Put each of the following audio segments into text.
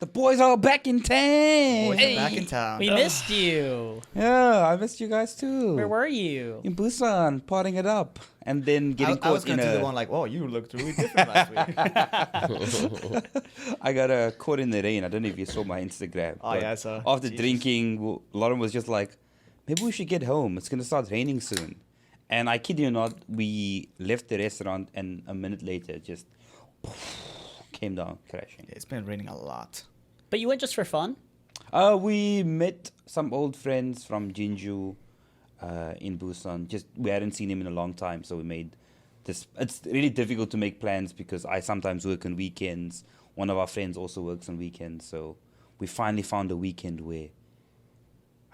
The boys are back in town. Boys are back in town. We missed you. Yeah, I missed you guys too. Where were you? In Busan, potting it up, and then getting I was caught going in to do a. the one like, oh, you looked really different last week. I got caught in the rain. I don't know if you saw my Instagram. Oh, but yeah, I saw. After Jesus. drinking, Lauren was just like, maybe we should get home. It's gonna start raining soon. And I kid you not, we left the restaurant, and a minute later, it just came down crashing. It's been raining a lot. But you went just for fun? We met some old friends from Jinju in Busan. Just we hadn't seen him in a long time, so we made this. It's really difficult to make plans because I sometimes work on weekends. One of our friends also works on weekends, so we finally found a weekend where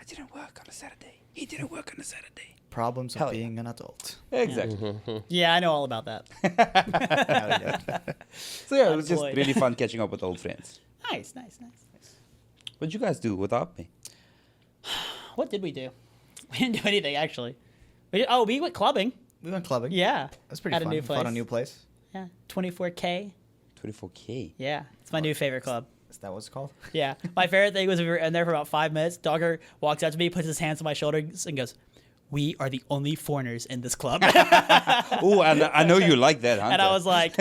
I didn't work on a Saturday. He didn't work on a Saturday. Problems of Hell yeah. being an adult. Exactly. Yeah, I know all about that. So yeah, it was just Unemployed. really fun catching up with old friends. Nice. What'd you guys do without me? What did we do? We didn't do anything, actually. We went clubbing. We went clubbing. Yeah. That's pretty At fun. a new place. Found a new place. Yeah. 24K. 24K. Yeah. It's my new favorite club. Is that what it's called? Yeah. My favorite thing was we were in there for about 5 minutes. Dogger walks out to me, puts his hands on my shoulders, and goes, "We are the only foreigners in this club." Oh, and I know you like that, Hunter. And I was like,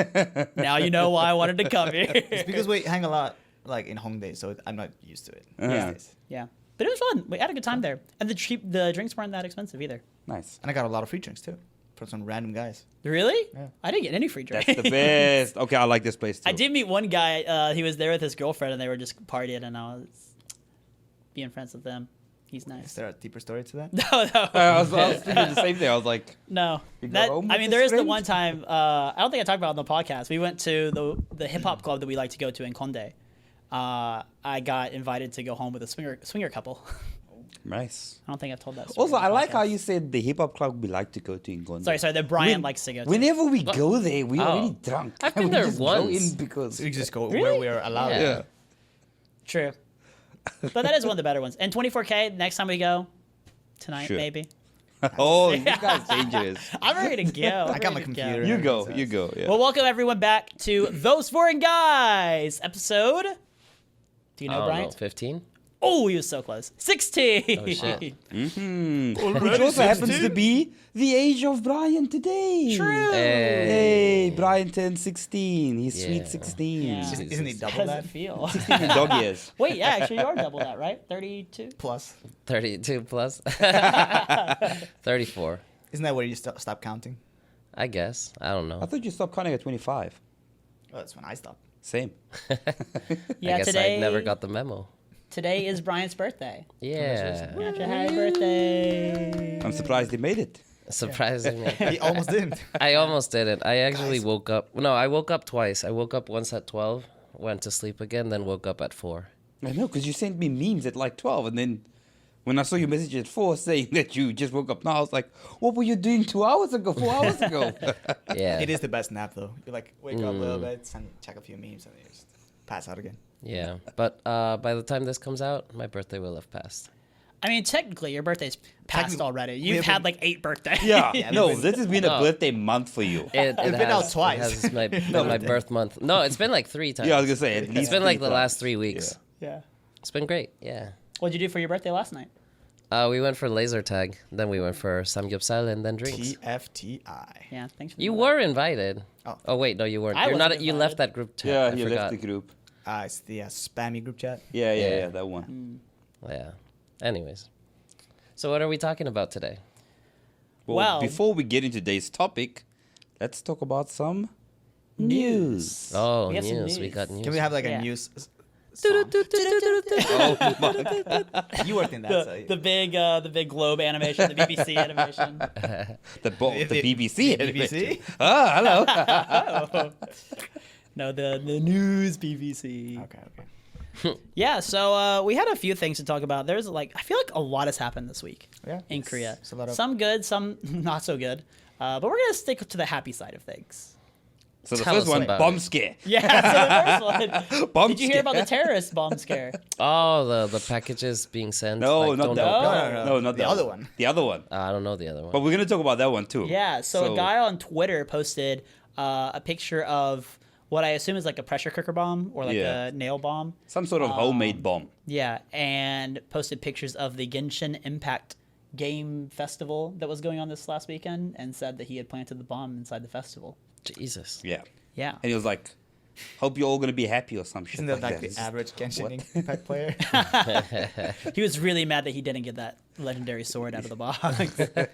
now you know why I wanted to come here. It's because we hang a lot like in Hongdae, so I'm not used to it. Uh-huh. these days. Yeah. But it was fun. We had a good time there. And the drinks weren't that expensive either. Nice. And I got a lot of free drinks too from some random guys. Really? Yeah. I didn't get any free drinks. That's the best. Okay, I like this place too. I did meet one guy. He was there with his girlfriend, and they were just partying, and I was being friends with them. He's Is nice. there a deeper story to that? No. I was thinking the same thing. I was like, No. You go That, home I with mean, this there is the friend? one time, I don't think I talked about it on the podcast. We went to the hip hop club that we like to go to in Konde. I got invited to go home with a swinger couple. nice. I don't think I've told that story. Also, on the I like how podcast. you said the hip hop club we like to go to in Gondar. Sorry, that Brian likes to go to. Whenever we go there, we Oh. already drunk. I've been We there just once. Go in because We just go Really? where we're allowed. Yeah. yeah. True. But that is one of the better ones. And 24K, next time we go, tonight Sure. maybe. Oh, you guys dangerous. I'm ready to go. I got my computer. You go. Makes You sense. go. Yeah. Well, welcome everyone back to Those Foreign Guys episode. Do you know, I don't Brian? know, 15? Oh, he was so close. 16. Oh, shit. Which also happens to be the age of Brian today. True. Hey, Brian turned 16. He's Yeah. sweet 16. Yeah. Isn't he How double does that? it feel? In dog years. Wait, yeah, actually, you are double that, right? 32? Plus. 32 plus? 34, Isn't that where you stop counting? I guess. I don't know. I thought you stopped counting at 25. Oh, that's when I stopped. Same. Yeah, I guess today, I never got the memo. today is Brian's birthday. Yeah. Happy birthday. I'm surprised he made it. Surprisingly. He almost didn't. I almost didn't. I actually woke up. No, I woke up twice. I woke up once at 12, went to sleep again, then woke up at 4. I know, because you sent me memes at like 12, and then when I saw your message at 4 saying that you just woke up now, I was like, what were you doing 2 hours ago, 4 hours ago? Yeah. It is the best nap though. You like wake up a little bit, check a few memes, and then you just pass out again. Yeah. But by the time this comes out, my birthday will have passed. I mean, technically, your birthday's passed Technically, already. we You've have had been- like 8 birthdays. Yeah, Yeah, no, we've this has been a No. birthday month for you. It been out twice. It has been my birth month. No, it's been like 3 times. Yeah, I was going to say, at It's least been like 3 the last times. 3 weeks. Yeah. It's been great. Yeah. What'd you do for your birthday last night? We went for laser tag, then we went for samgyeopsal and then drinks. TFTI. Yeah, thanks for You that. were invited. Oh. Oh wait, no, you weren't. I You're not. wasn't You invited. left that group chat. Yeah, I he forgot. left the group. It's the spammy group chat. Yeah, Yeah. that one. Yeah. Anyways, so what are we talking about today? Well- before we get into today's topic, let's talk about some news. Oh, We have some news. We news. got news. Can we have like Yeah. a news? Song? Oh, my. You worked in that. so The big globe animation, the BBC animation. The BBC. The BBC? Ah, hello. No, the news BBC. Okay. Yeah, so we had a few things to talk about. There's I feel like a lot has happened this week Yeah. in Korea. It's a lot of- Some good, some not so good. But we're gonna stick to the happy side of things. So the Tell first us one, about bomb it. scare. Yeah, so the first one. Bomb Did you hear about the scare. terrorist bomb scare? Oh, the packages being sent. No, like, not don't that. open. No, not The that other one. The other one. I don't know the other one. But we're gonna talk about that one too. Yeah, so a guy on Twitter posted a picture of what I assume is like a pressure cooker bomb or like Yeah. a nail bomb. Some sort of homemade bomb. Yeah, and posted pictures of the Genshin Impact game festival that was going on this last weekend and said that he had planted the bomb inside the festival. Jesus. Yeah. Yeah. And he was like, hope you're all going to be happy or some shit Isn't that like that. the average What? Genshin Impact player? He was really mad that he didn't get that legendary sword out of the box. No,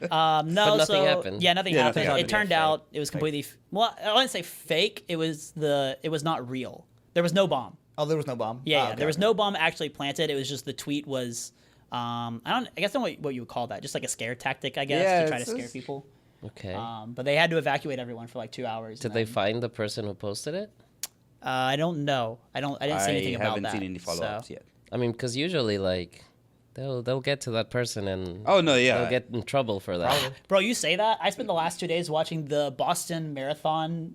But nothing so happened. yeah, nothing Yeah, happened. nothing It happened. turned Yeah, out it was completely well. I wouldn't say fake. It was not real. There was no bomb. Oh, there was no bomb. Yeah, Oh, yeah. okay, There was okay. no bomb actually planted. It was just the tweet was, I guess I don't know what you would call that. Just like a scare tactic, I guess, Yeah, to try to it's- scare people. Okay. But they had to evacuate everyone for like 2 hours. Did and they then- find the person who posted it? I don't know. I didn't see anything I about haven't that. seen any follow-ups so. yet. I mean, because usually like they'll get to that person and Oh, no, yeah. they'll get in trouble for that. Bro, you say that? I spent the last 2 days watching the Boston Marathon,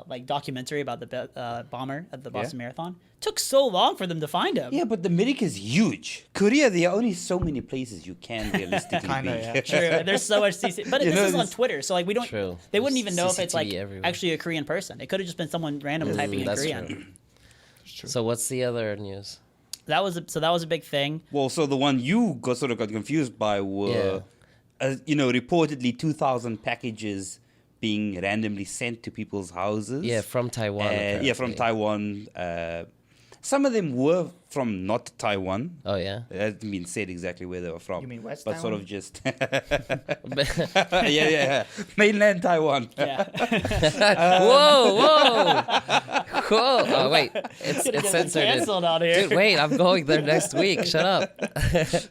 like documentary about the bomber at the Boston Marathon. Took so long for them to find him. Yeah, but the America is huge. Korea, there are only so many places you can realistically Kinda, be. yeah. True. There's so much CC. But You this know, is on this- Twitter, so like we don't. True. They wouldn't There's even know if it's like CCTV everywhere. actually a Korean person. It could have just been someone random typing in that's Korean. true. So what's the other news? That was a big thing. Well, so the one you got confused by were, reportedly 2,000 packages being randomly sent to people's houses. Yeah, from Taiwan. Yeah, from apparently. Taiwan. Some of them were from not Taiwan. Oh yeah. It hasn't been said exactly where they were from. You mean West But sort Taiwan? of just yeah. Mainland Taiwan. Yeah. Whoa! Oh wait, it's Gonna get censored. canceled out here. Dude, wait, I'm going there next week. Shut up.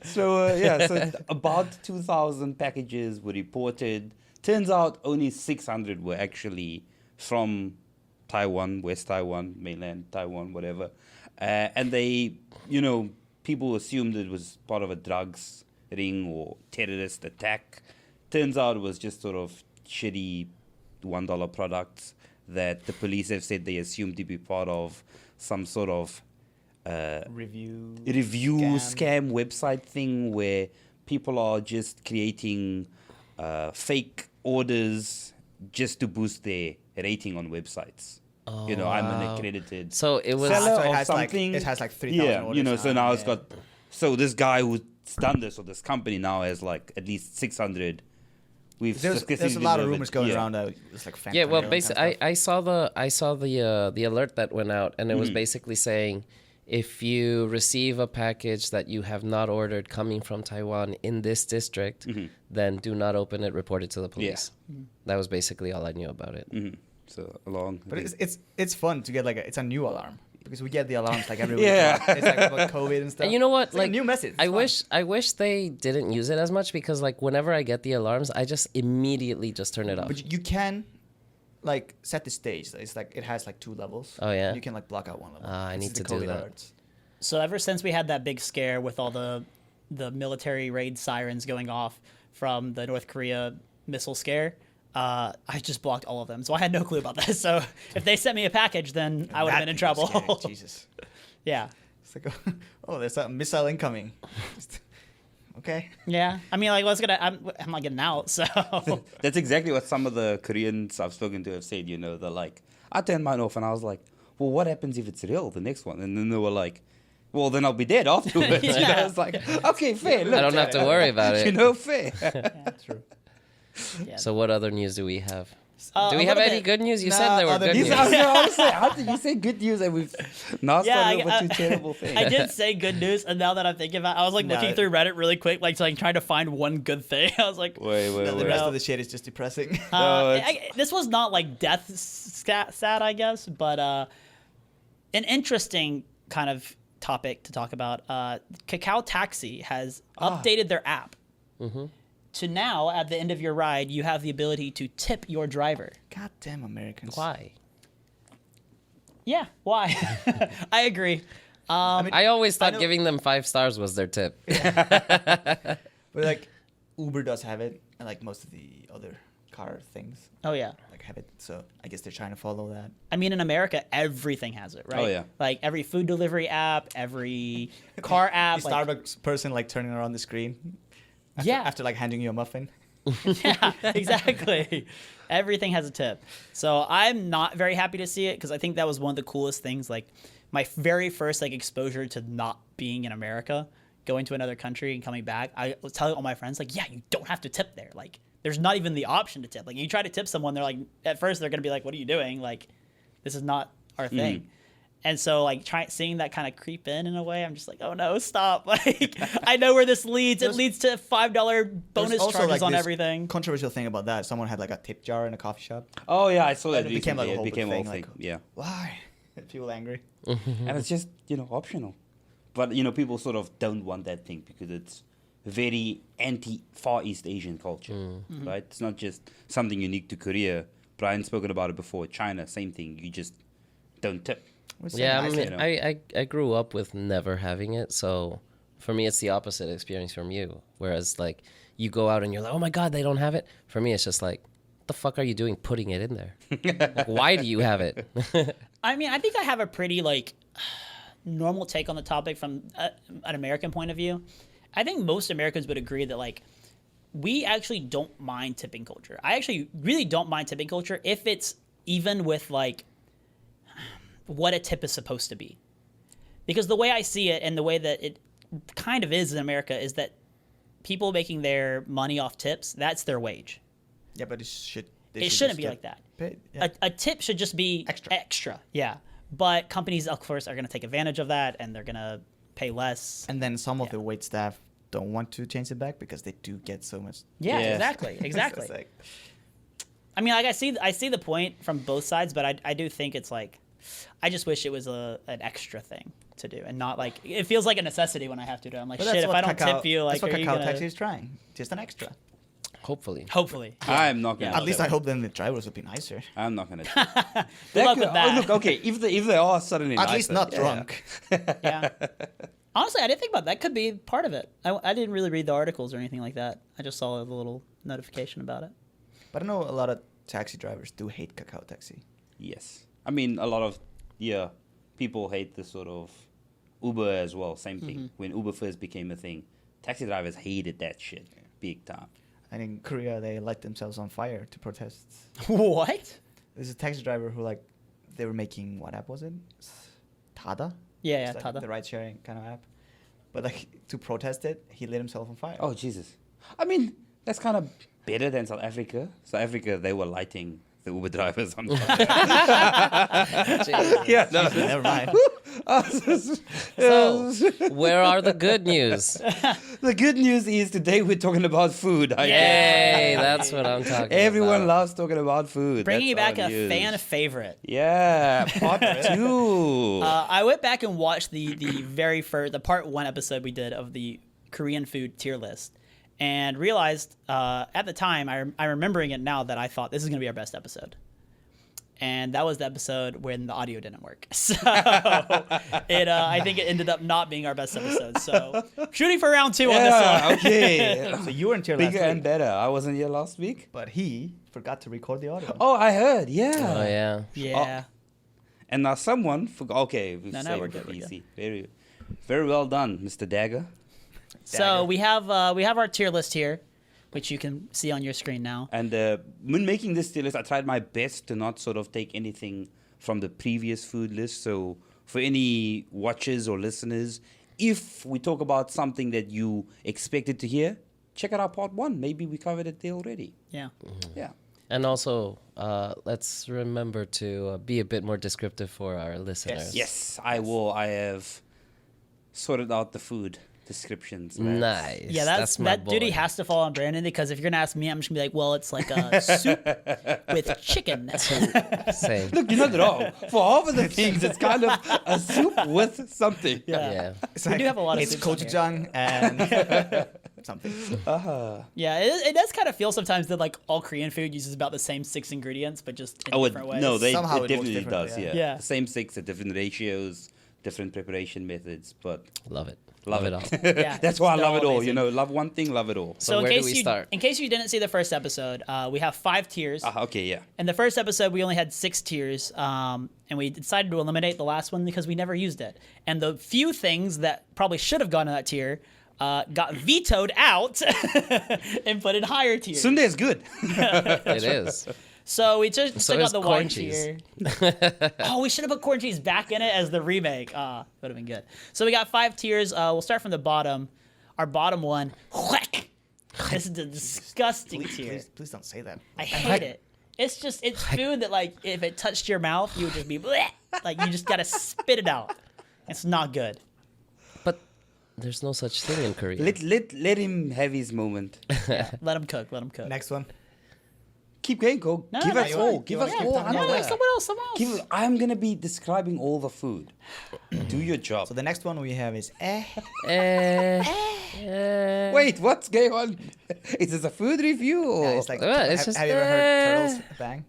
So so about 2,000 packages were reported. Turns out only 600 were actually from Taiwan, West Taiwan, mainland Taiwan, whatever. And they, people assumed it was part of a drugs ring or terrorist attack. Turns out it was just sort of shitty $1 products that the police have said they assumed to be part of some sort of Review scam website thing where people are just creating fake orders just to boost their rating on websites. I'm an accredited So it was. seller So it of has like- something. it has like 3,000 Yeah, orders so now, now it's yeah. got. So this guy who's done this, or this company now has like at least 600. We've There's a successfully lot of delivered. rumors going Yeah. around that it's like Yeah, well, fentanyl and basically, kind of stuff. I saw the alert that went out, and it was basically saying, if you receive a package that you have not ordered coming from Taiwan in this district, then do not open it. Report it to the police. That was basically all I knew about it. So along. But it's fun to get it's a new alarm because we get the alarms like every week. Yeah. It's like about COVID and stuff. And you know what? It's like a new message. It's I fun. wish they didn't use it as much because like whenever I get the alarms, I just immediately just turn it off. But you can like set the stage. It's like it has like 2 levels. Oh, yeah? You can like block out one level. Ah, I This need is the to do COVID that. alerts. So ever since we had that big scare with all the military raid sirens going off from the North Korea missile scare, I just blocked all of them. So I had no clue about this. So if they sent me a package, then I would have That been in thing was trouble. scary, Jesus. Yeah. It's like, oh, there's a missile incoming. Okay. Yeah. I mean, like, I'm not getting out. So That's exactly what some of the Koreans I've spoken to have said. They're like, I turned mine off, and I was like, well, what happens if it's real? The next one, and then they were like, well, then I'll be dead afterwards. Yeah. It's like, okay, fair. Look, I don't have to worry about it. Fair. True. yeah. So what other news do we have? Do A we have little any bit. good news? You Nah, said there were other good news. news. How did you say good news and we've now started over to terrible things? I did say good news, and now that I'm thinking about it, I was like No. looking through Reddit really quick, like trying to find one good thing. I was like, Wait. The rest of the shit is just depressing. No, this was not like death sad, I guess, but an interesting kind of topic to talk about. Kakao Taxi has updated their app to now, at the end of your ride, you have the ability to tip your driver. Goddamn Americans. Why? Yeah, why? I agree. I always thought know- giving them 5 stars was their tip. But like Uber does have it, and like most of the other car things Oh yeah. like have it. So I guess they're trying to follow that. I mean, in America, everything has it, right? Oh, yeah. Like every food delivery app, every car app. The like, Starbucks person like turning around the screen. Yeah. After like handing you a muffin. Yeah, exactly. Everything has a tip. So I'm not very happy to see it because I think that was one of the coolest things. Like my very first like exposure to not being in America, going to another country and coming back. I was telling all my friends like, yeah, you don't have to tip there. Like there's not even the option to tip. Like you try to tip someone, they're like, at first they're gonna be like, what are you doing? Like this is not our thing. And so, like, seeing that kind of creep in a way, I'm just like, oh no, stop! Like, I know where this leads. It leads to $5 bonus also, charges like, on this everything. Controversial thing about that. Someone had like a tip jar in a coffee shop. Oh yeah, I saw that And it became, like, recently. a whole It became a big whole thing, thing. like- Yeah, Why? People angry. and it's just optional. But people sort of don't want that thing because it's very anti Far East Asian culture, right? It's not just something unique to Korea. Brian's spoken about it before. China, same thing. You just don't tip. Yeah, I nice, mean, I grew up with never having it, so for me it's the opposite experience from you. Whereas like you go out and you're like, oh my god, they don't have it. For me, it's just like, what the fuck are you doing putting it in there? Like, why do you have it? I mean, I think I have a pretty like normal take on the topic from an American point of view. I think most Americans would agree that like we actually don't mind tipping culture. I actually really don't mind tipping culture if it's even with like what a tip is supposed to be. Because the way I see it and the way that it kind of is in America is that people making their money off tips, that's their wage. Yeah, but it It shouldn't just be get like that. paid. Yeah. A tip should just be extra. Yeah. But companies, of course, are going to take advantage of that and they're going to pay less. And then some of the wait staff don't want to change it back because they do get so much. Yeah, Yeah. exactly. So Exactly. it's like, I mean, like I see the point from both sides, but I do think it's like, I just wish it was an extra thing to do and not like, it feels like a necessity when I have to do it. I'm like, but shit, that's if what I don't Kakao- tip you, like, that's what are you Kakao gonna... Taxi is trying. Just an extra. Hopefully. Hopefully. I'm not gonna. Yeah. At least I hope then the drivers will be nicer. I'm not gonna. Good luck with that. Look, okay, if they are suddenly At least nicer, not yeah. drunk. Yeah. Honestly, I didn't think about that. Could be part of it. I didn't really read the articles or anything like that. I just saw a little notification about it. But I know a lot of taxi drivers do hate Kakao Taxi. Yes, I mean a lot of people hate the sort of Uber as well. Same thing. When Uber first became a thing, taxi drivers hated that shit big time. And in Korea, they light themselves on fire to protest. What? There's a taxi driver who they were making, what app was it? Tada? Yeah, It's Tada. the ride sharing kind of app. But to protest it, he lit himself on fire. Oh Jesus! I mean that's kind of better than South Africa. South Africa, they were lighting the Uber drivers on fire. Yeah, no. Never mind. So, where are the good news? The good news is today we're talking about food. I guess. Yay, that's what I'm talking Everyone about. loves talking about food. Bringing That's back our a news. fan favorite. Yeah, part two. I went back and watched the very first, the part 1 episode we did of the Korean food tier list, and realized at the time, I'm remembering it now, that I thought this is going to be our best episode. And that was the episode when the audio didn't work. So I think it ended up not being our best episode. So shooting for round 2 on this Yeah, one. okay. So you weren't here last Bigger and week, better. I wasn't here last week. but he forgot to record the audio. Oh, I heard. Yeah. Oh yeah. Yeah. And now someone forgot. Okay, we've No, saved we're it good, for we're PC. Very well done, Mr. Dagger. So we have our tier list here, which you can see on your screen now. And when making this tier list, I tried my best to not sort of take anything from the previous food list. So for any watchers or listeners, if we talk about something that you expected to hear, check out our part 1. Maybe we covered it there already. Yeah. Yeah. And also, let's remember to be a bit more descriptive for our listeners. Yes, I will. I have sorted out the food descriptions. man. Nice. Yeah, my that duty boy. has to fall on Brandon, because if you're gonna ask me, I'm just gonna be like, well, it's like a soup with chicken. Same. Look, you're not wrong. For half of the things, it's kind of a soup with something. Yeah. It's We do have a lot of It's soups on gochujang and something. Yeah, it does kind of feel sometimes that like all Korean food uses about the same 6 ingredients, but just in different ways. no, Somehow it it works definitely differently, does. yeah. Yeah. Yeah. The same 6 at different ratios, different preparation methods, but Love it. love it it all. Yeah, That's why I they're love it all. amazing. Love one thing, love it all. So in where case do we you start? in case you didn't see the first episode, we have 5 tiers. Okay, yeah. In the first episode, we only had 6 tiers, and we decided to eliminate the last one because we never used it. And the few things that probably should have gone in that tier got vetoed out and put in higher tiers. Sundae is good. It is. So we just So took out is the corn white cheese. tier. Oh, we should have put corn cheese back in it as the remake. Would have been good. So we got 5 tiers. We'll start from the bottom. Our bottom one. This is a disgusting tier. Please don't say that. I hate it. It's food that, like, if it touched your mouth, you would just be bleh. Like, you just gotta spit it out. It's not good. But there's no such thing in Korea. Let him have his moment. Let him cook. Next one. Keep going, go. No, Give no, us you all. want- Give you us wanna all. keep talking No, about no, someone else. I'm gonna be describing all the food. Do your job. So the next one we have is Wait, what's going on? Is this a food review? Or? Yeah, it's like, It's have just, you ever heard turtles bang?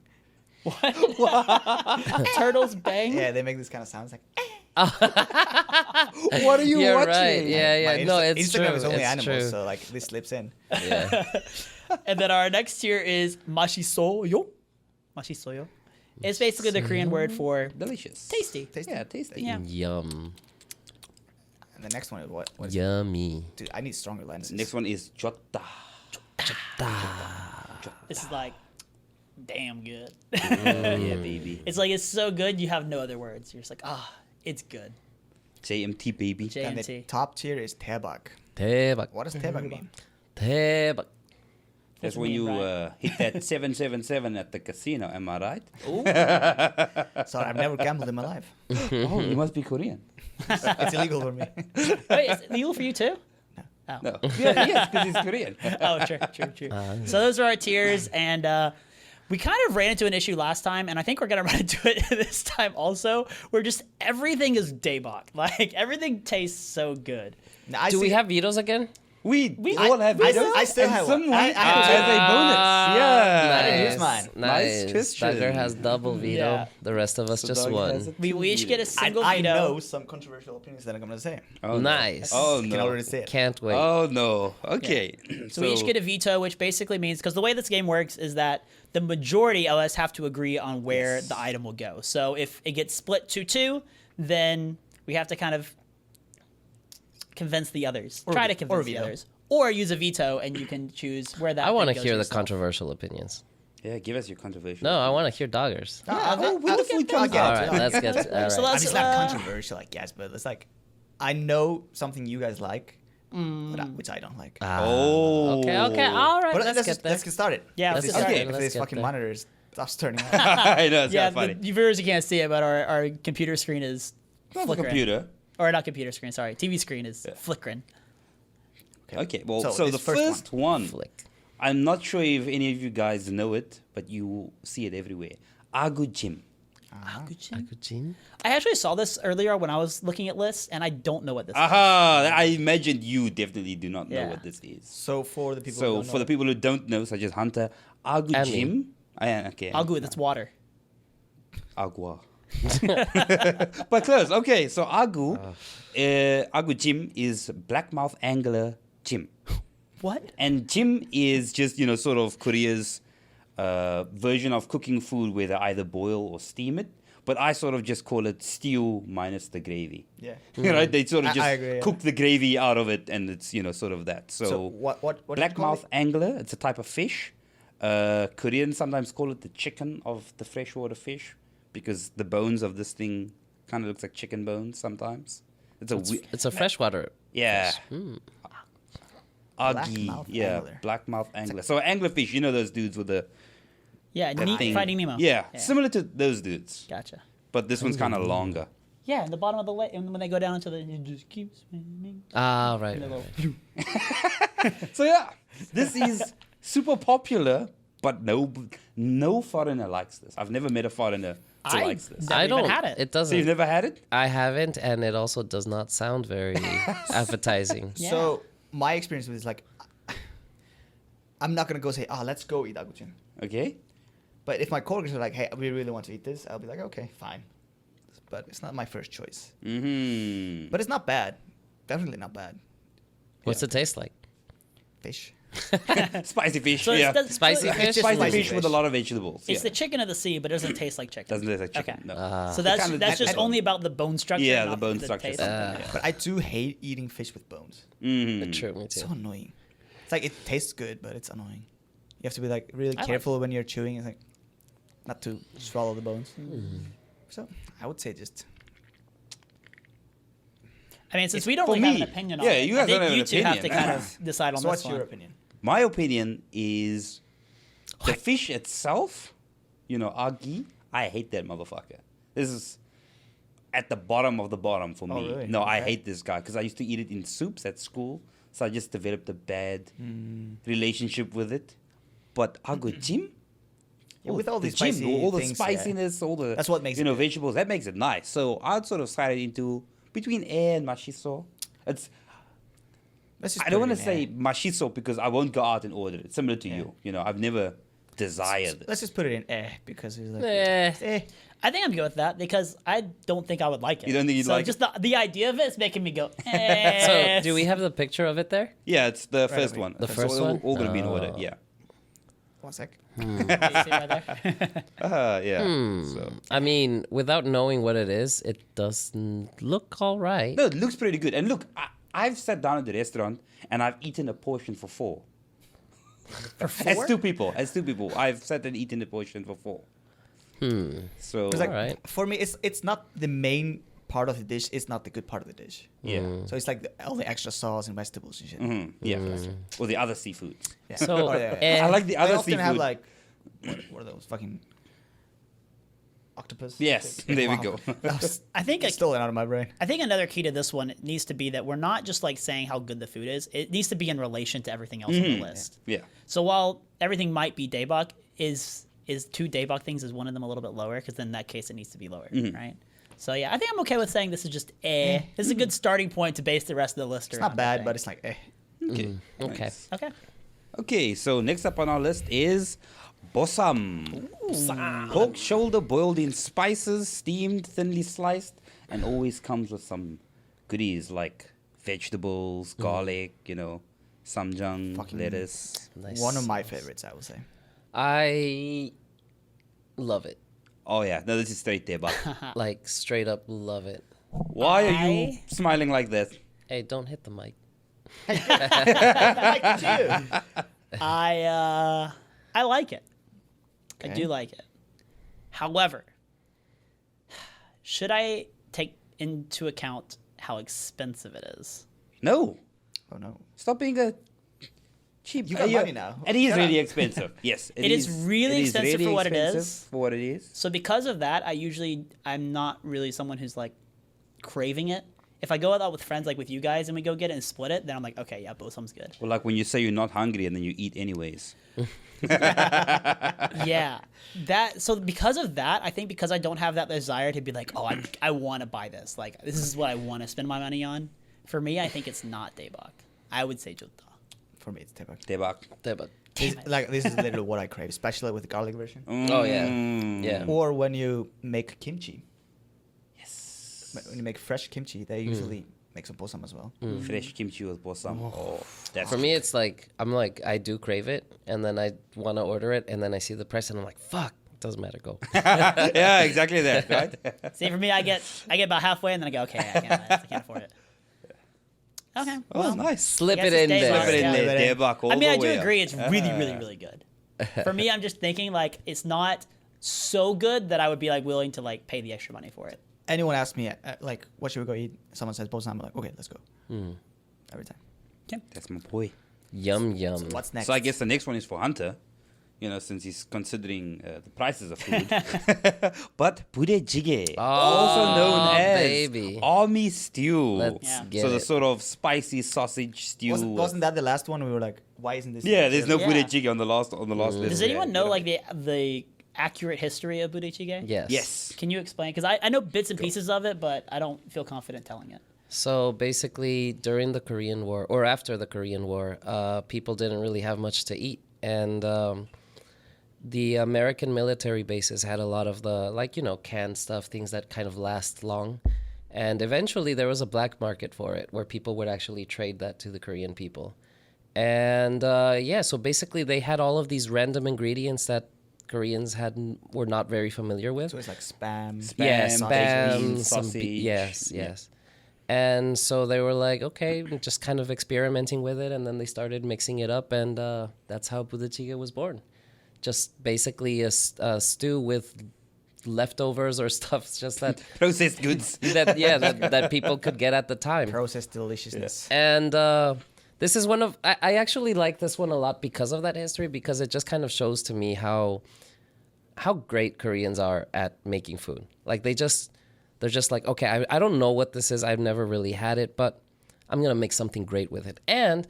Turtles bang. Yeah, they make this kind of sound. It's like, What are you You're watching? right. Yeah. my No, it's Instagram true. is only It's animals, true. so like this slips in. Yeah. And then our next tier is mashisoyo. Mashisoyo. It's basically the Korean word for Delicious. tasty. Yeah, tasty. Yeah. Yum. And the next one is what? What is Yummy. Dude, I need stronger lenses. Next one is jotta. This is like damn good. Yeah, baby. It's like it's so good you have no other words. You're just like, it's good. JMT, baby. And the JMT. top tier is taebak. 대박. What does taebak mean? 대박. That's Doesn't when mean you right. hit that 777 at the casino. Am I right? Sorry, I've never gambled in my life. Oh, you must be Korean. It's illegal for me. Wait, is it legal for you too? No. Yeah, yes, because he's Korean. Oh, true. So those are our tiers, and we kind of ran into an issue last time, and I think we're gonna run into it this time also. Where just everything is daebak. Like everything tastes so good. Now, I Do we see- have vetoes again? We all have I- videos, I still and have some one. we I- as a bonus. Yeah. I didn't use mine. Nice Nice. Christian. Dagger has double veto. Yeah. The rest of us So just Doug one. has a We each get a single I veto. know some controversial opinions that I'm gonna say. Oh, no. Nice. Oh, I can no. already say it. Can't wait. Oh, no. Okay. So we each get a veto, which basically means, because the way this game works is that the majority of us have to agree on where the item will go. So if it gets split 2-2, then we have to kind of convince the others. Try to or convince the veto. others. Or use a veto, and you can choose where that I want to thing goes hear the yourself. controversial opinions. Yeah, give us your controversial. No, I want to hear Doggers. Oh, when the food comes Okay. All out. right, let's get to, all So right. I let's, mean, it's not controversial, I guess, but it's like I know something you guys like, which I don't like. Oh. Okay, all right, but let's get there. let's get started. Yeah, If let's this- get started. If Let's this get fucking there. monitor stops turning on. I know, it's yeah, kind of funny. the viewers can't see it, but our computer screen is Not the flickering. computer. Or not computer screen, sorry. TV screen is flickering. Okay, well, So, so this the first first one, Flick. I'm not sure if any of you guys know it, but you see it everywhere. Agu Jim. Akujin? I actually saw this earlier when I was looking at lists, and I don't know what this is. Aha! I imagined you definitely do not know Yeah. what this is. So for the people, who So don't for know, the people who don't know, such as Hunter, Agu And me. Jim. Okay. Agu, that's water. Agua. But close. Okay, so Agu Jim is blackmouth angler Jim. What? And Jim is just, sort of Korea's version of cooking food where they either boil or steam it. But I sort of just call it stew minus the gravy. yeah. Right? They sort of I just agree, yeah. cook the gravy out of it, and it's, sort of that. So, So what did you call blackmouth it? angler, it's a type of fish. Koreans sometimes call it the chicken of the freshwater fish because the bones of this thing kind of looks like chicken bones sometimes. It's a weird... It's a freshwater. Yeah. Agi, Blackmouth yeah, angler. blackmouth angler. So anglerfish, those dudes with the Yeah, thing. Finding Nemo. Yeah, similar to those dudes, Gotcha. but this one's kind of longer. Yeah, in the bottom of the lake, and when they go down into the, it just keeps swimming. Ah, right. And they right, go, right. So yeah, this is super popular, but no foreigner likes this. I've never met a foreigner who likes this. Never I even don't. had it. It So doesn't. you've never had it? I haven't, and it also does not sound very appetizing. Yeah. So my experience with it is like, I'm not gonna go say, let's go eat aguchin. Okay. But if my coworkers are like, hey, we really want to eat this, I'll be like, okay, fine. But it's not my first choice. Mm-hmm. But it's not bad. Definitely not bad. What's it taste like? Fish. Spicy fish. So yeah. Spicy fish? just Spicy spicy fish with a fish. lot of vegetables. It's yeah. the chicken of the sea, but it doesn't taste like chicken. Doesn't taste like chicken. Okay. No. So that's Kinda- that's just that- only about the bone structure. Yeah, not the bone structure. taste. something, yeah. But I do hate eating fish with bones. True, me too. So annoying. It's like it tastes good, but it's annoying. You have to be like really I like- careful when you're chewing. It's like not to swallow the bones. So I would say just I mean, since It's we don't for really have me. an opinion on Yeah, it, you I guys think don't have you an two have to opinion. kind of decide on so this what's one. your opinion? My opinion is the fish itself, agi, I hate that motherfucker. This is at the bottom of the bottom for me. really? No, I Okay. hate this guy because I used to eat it in soups at school. So I just developed a bad relationship with it. But ago jim, Yeah, with all the jim, spicy all the things, yeah. spiciness, all the That's what makes it good. vegetables, that makes it nice. So I'd sort of slide it into between air and mashiso. It's Let's just I don't put want it to in say mashiso because I won't go out and order it. Similar to you. I've never desired it. Let's just put it in because it's like Eh. I think I'm good with that because I don't think I would like it. You don't think you'd so like just the idea of it is making me go. So, Eh. do we have the picture of it there? Yeah, it's the first away. one. The It's first all, one? all going to be in order. Oh. Yeah. 1 sec. You see right there? Yeah. Hmm. So. I mean, without knowing what it is, it doesn't look all right. No, it looks pretty good. And look, I've sat down at the restaurant and I've eaten a portion for 4. For As 4? 2 people. I've sat and eaten a portion for 4. So. Because like Alright. for me, it's not the main part of the dish. It's not the good part of the dish. yeah. So it's like all the extra sauce and vegetables and shit. Yeah. Or the other seafoods. Yeah. So, Oh, yeah. I like the They other often seafood. have like what are those fucking octopus? Yes, there we go. That was I think stolen out of my brain. I think another key to this one needs to be that we're not just like saying how good the food is. It needs to be in relation to everything else on the list. Yeah. So while everything might be daebak, is 2 daebak things, is one of them a little bit lower? Because in that case, it needs to be lower, right? So yeah, I think I'm okay with saying this is just eh. This is a good starting point to base the rest of the list It's around. not bad, I but think. it's like eh. Okay. okay. Nice. Okay. Okay, so next up on our list is bosam. Pork shoulder boiled in spices, steamed, thinly sliced, and always comes with some goodies like vegetables, garlic, samjang, Fucking lettuce. Nice. One of my favorites, I would say. I love it. Oh yeah, no, this is straight there, but Like, straight up love it. why are you I- smiling like that? Hey, don't hit the mic. I like it. I Okay. do like it. However, should I take into account how expensive it is? No, Oh no. stop being a cheap. You got money now. It is Shut really up. expensive. Yes, It is really expensive for what it expensive is. For what it is. So because of that, I'm not really someone who's like craving it. If I go out with friends like with you guys and we go get it and split it, then I'm like, okay, yeah, bosoms good. Well, like when you say you're not hungry and then you eat anyways. Yeah. So because of that, I think because I don't have that desire to be like, oh, I want to buy this. Like, this is what I want to spend my money on. For me, I think it's not daebak. I would say jutta. For me, it's tebak. Debak. But Like this is literally what I crave, especially with the garlic version. Oh, yeah. Mm. Yeah. Or when you make kimchi. Yes. When you make fresh kimchi, they usually make some bosam as well. Fresh kimchi with bosam. Oh, that's For me, it's like, I do crave it, and then I want to order it, and then I see the price, and I'm like, fuck, doesn't matter, go. yeah, exactly that, right? See, for me, I get about halfway and then I go, okay, I can't afford it. Okay. Oh, Well, nice. Slip Yes, it it's in daybak, there. Slip it in yeah. there, Yeah. debak all I mean, the I do way up. agree. It's really, really, really good. For me, I'm just thinking like it's not so good that I would be like willing to like pay the extra money for it. Anyone asks me like, what should we go eat? Someone says bosam. I'm like, okay, let's go. Every time. That's my boy. Yum, yum. What's next? So I guess the next one is for Hunter, since he's considering the prices of food. But bude jjigae, also known as baby. army stew. Let's Yeah. get So the it. sort of spicy sausage stew. wasn't that the last one? We were like, why isn't this? Yeah, there's no Yeah. bude jjigae on the last list. Does Yeah, anyone know yeah. like the accurate history of bude jjigae? Yes. Yes. Can you explain? Because I know bits and pieces of it, but I don't feel confident telling it. So basically, during the Korean War, or after the Korean War, people didn't really have much to eat. And the American military bases had a lot of the, canned stuff, things that kind of last long. And eventually there was a black market for it where people would actually trade that to the Korean people. And so basically they had all of these random ingredients that Koreans were not very familiar with. So it's like spam. Yeah, sausage, spam, beans, some sausage. yes, Yeah. yes. And so they were like, okay, just kind of experimenting with it, and then they started mixing it up, and that's how budae was born. Just basically a stew with leftovers or stuff, just that Processed goods. that people could get at the time. Processed deliciousness. And this is one of I actually like this one a lot because of that history, because it just kind of shows to me how great Koreans are at making food. Like they're just like, okay, I don't know what this is. I've never really had it, but I'm gonna make something great with it. And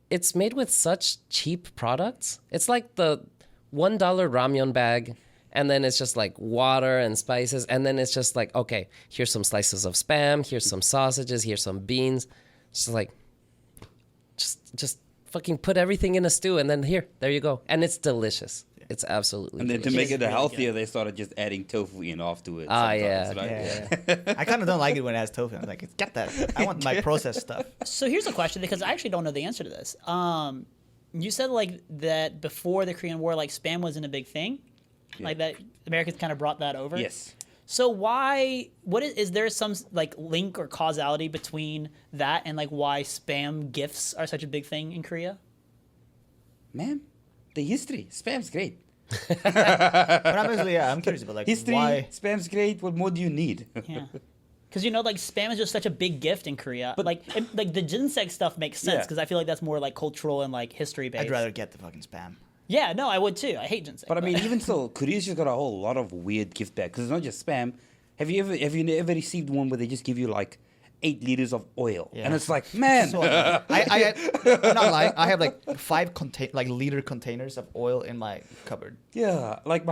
it's made with such cheap products. It's like the $1 ramyeon bag, and then it's just like water and spices, and then it's just like, okay, here's some slices of spam, here's some sausages, here's some beans. It's just like, just fucking put everything in a stew, and then there you go, and it's delicious. It's absolutely And then to delicious. make it really healthier, they started just adding tofu in afterwards. Yeah. sometimes, right? Yeah. I kind of don't like it when it has tofu. I'm like, get that. I want my processed stuff. So here's a question, because I actually don't know the answer to this. You said like that before the Korean War, like spam wasn't a big thing, like that Americans kind of brought that over. Yes. So is there some like link or causality between that and like why spam gifts are such a big thing in Korea? Man, the history. Spam's great. But I'm curious about like History, why. spam's great. What more do you need? Yeah. Because like spam is just such a big gift in Korea. But like the ginseng stuff makes sense Yeah. because I feel like that's more like cultural and like history based. I'd rather get the fucking spam. Yeah, no, I would too. I hate ginseng. But I mean, even so, Korea's just got a whole lot of weird gift bags. Because it's not just spam. Have you ever received one where they just give you like 8 liters of oil? Yeah. And it's like, man. So I'm not lying. I have like 5 liter containers of oil in my cupboard. Yeah, like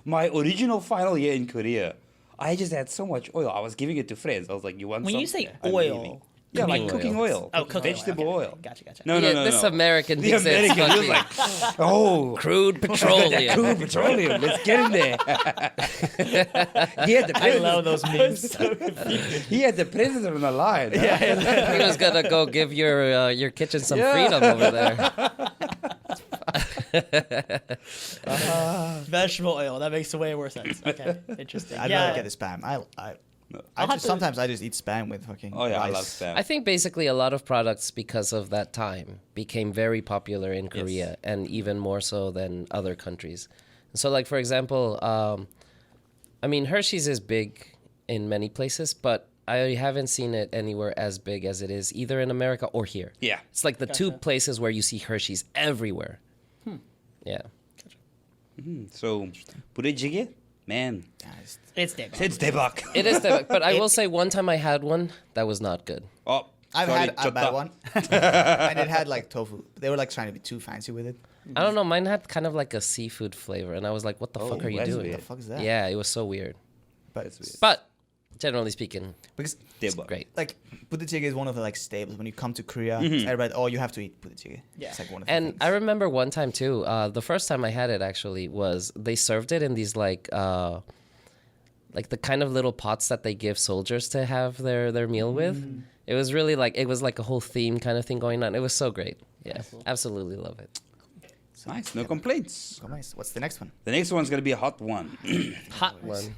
my original final year in Korea, I just had so much oil. I was giving it to friends. I was like, you want when some? you say I'm oil, leaving. Yeah, like Cooking cooking oil. oil. oh, cooking Vegetable oil. oil. Okay. Gotcha. No, This American The thinks it's American was fucking like, oh, crude petroleum. crude petroleum. Let's get in there. he had the I president. love those memes. He had the president on the line. huh? He was gonna go give your kitchen some Yeah. freedom over there. Vegetable oil. That makes way more sense. Okay, interesting. I'd rather get the spam. Sometimes I just eat spam with fucking Oh yeah, I rice. love spam. I think basically a lot of products, because of that time, became very popular in Korea, and even more so than other countries. So, like for example, I mean Hershey's is big in many places, but I haven't seen it anywhere as big as it is either in America or here. Yeah. It's like the two places where you see Hershey's everywhere. Yeah. So, 부대찌개? Man, Yeah, it's- It's Daebak. it's 대박. It is, but I will say one time I had one that was not good. Oh, I've sorry, had a bad 졌다. one. And it had like tofu. They were like trying to be too fancy with it. I don't know, mine had kind of like a seafood flavor, and I was like, what the fuck are you that's doing? weird. What the fuck is that? Yeah, it was so weird. But That's weird. But generally speaking, because 대박. great. like budae is one of the like staples when you come to Korea. Everybody, you have to eat budae. Yeah. It's like one of the And things. I remember one time too, the first time I had it actually was they served it in these like the kind of little pots that they give soldiers to have their meal with. It was really like a whole theme kind of thing going on. It was so great. Yeah, absolutely love it. Nice, no complaints. Oh, nice. What's the next one? The next one's gonna be a hot one. Hot one.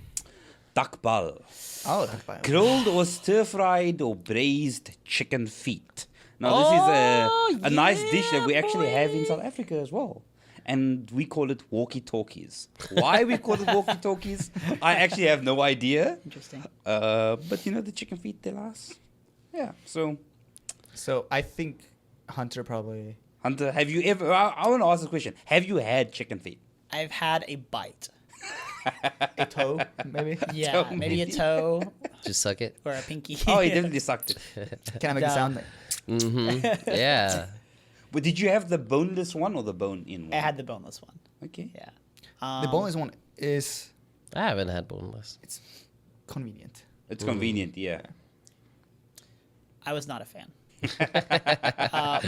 Dakbal. Oh, that's fine. Grilled or stir-fried or braised chicken feet. Now, this is a nice dish that we actually have in South Africa as well. And we call it walkie-talkies. Why we call it walkie-talkies, I actually have no idea. Interesting. But you know, the chicken feet, they last. Yeah, so, So I think Hunter probably. Hunter, have you ever, I want to ask a question. Have you had chicken feet? I've had a bite. A toe, maybe? Yeah, Toe, maybe a maybe. toe Just suck it. or a pinky. Oh, he definitely sucked it. Can I make a Yeah. sound? Yeah. But did you have the boneless one or the bone-in one? I had the boneless one. Okay. Yeah. The boneless one is I haven't had boneless. it's convenient. It's convenient, yeah. I was not a fan.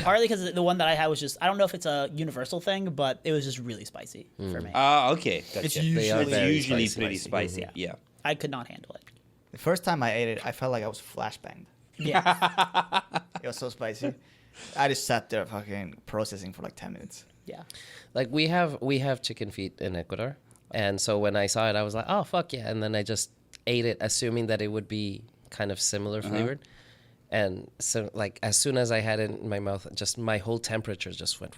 Partly because the one that I had was just, I don't know if it's a universal thing, but it was just really spicy for me. Ah, okay. Gotcha. It's They are It's very usually spicy. pretty spicy. Yeah. Yeah. I could not handle it. The first time I ate it, I felt like I was flashbanged. Yeah. It was so spicy. I just sat there fucking processing for like 10 minutes. Yeah. Like we have chicken feet in Ecuador, and so when I saw it, I was like, oh fuck yeah, and then I just ate it, assuming that it would be kind of similar flavored. And so, like, as soon as I had it in my mouth, just my whole temperature just went.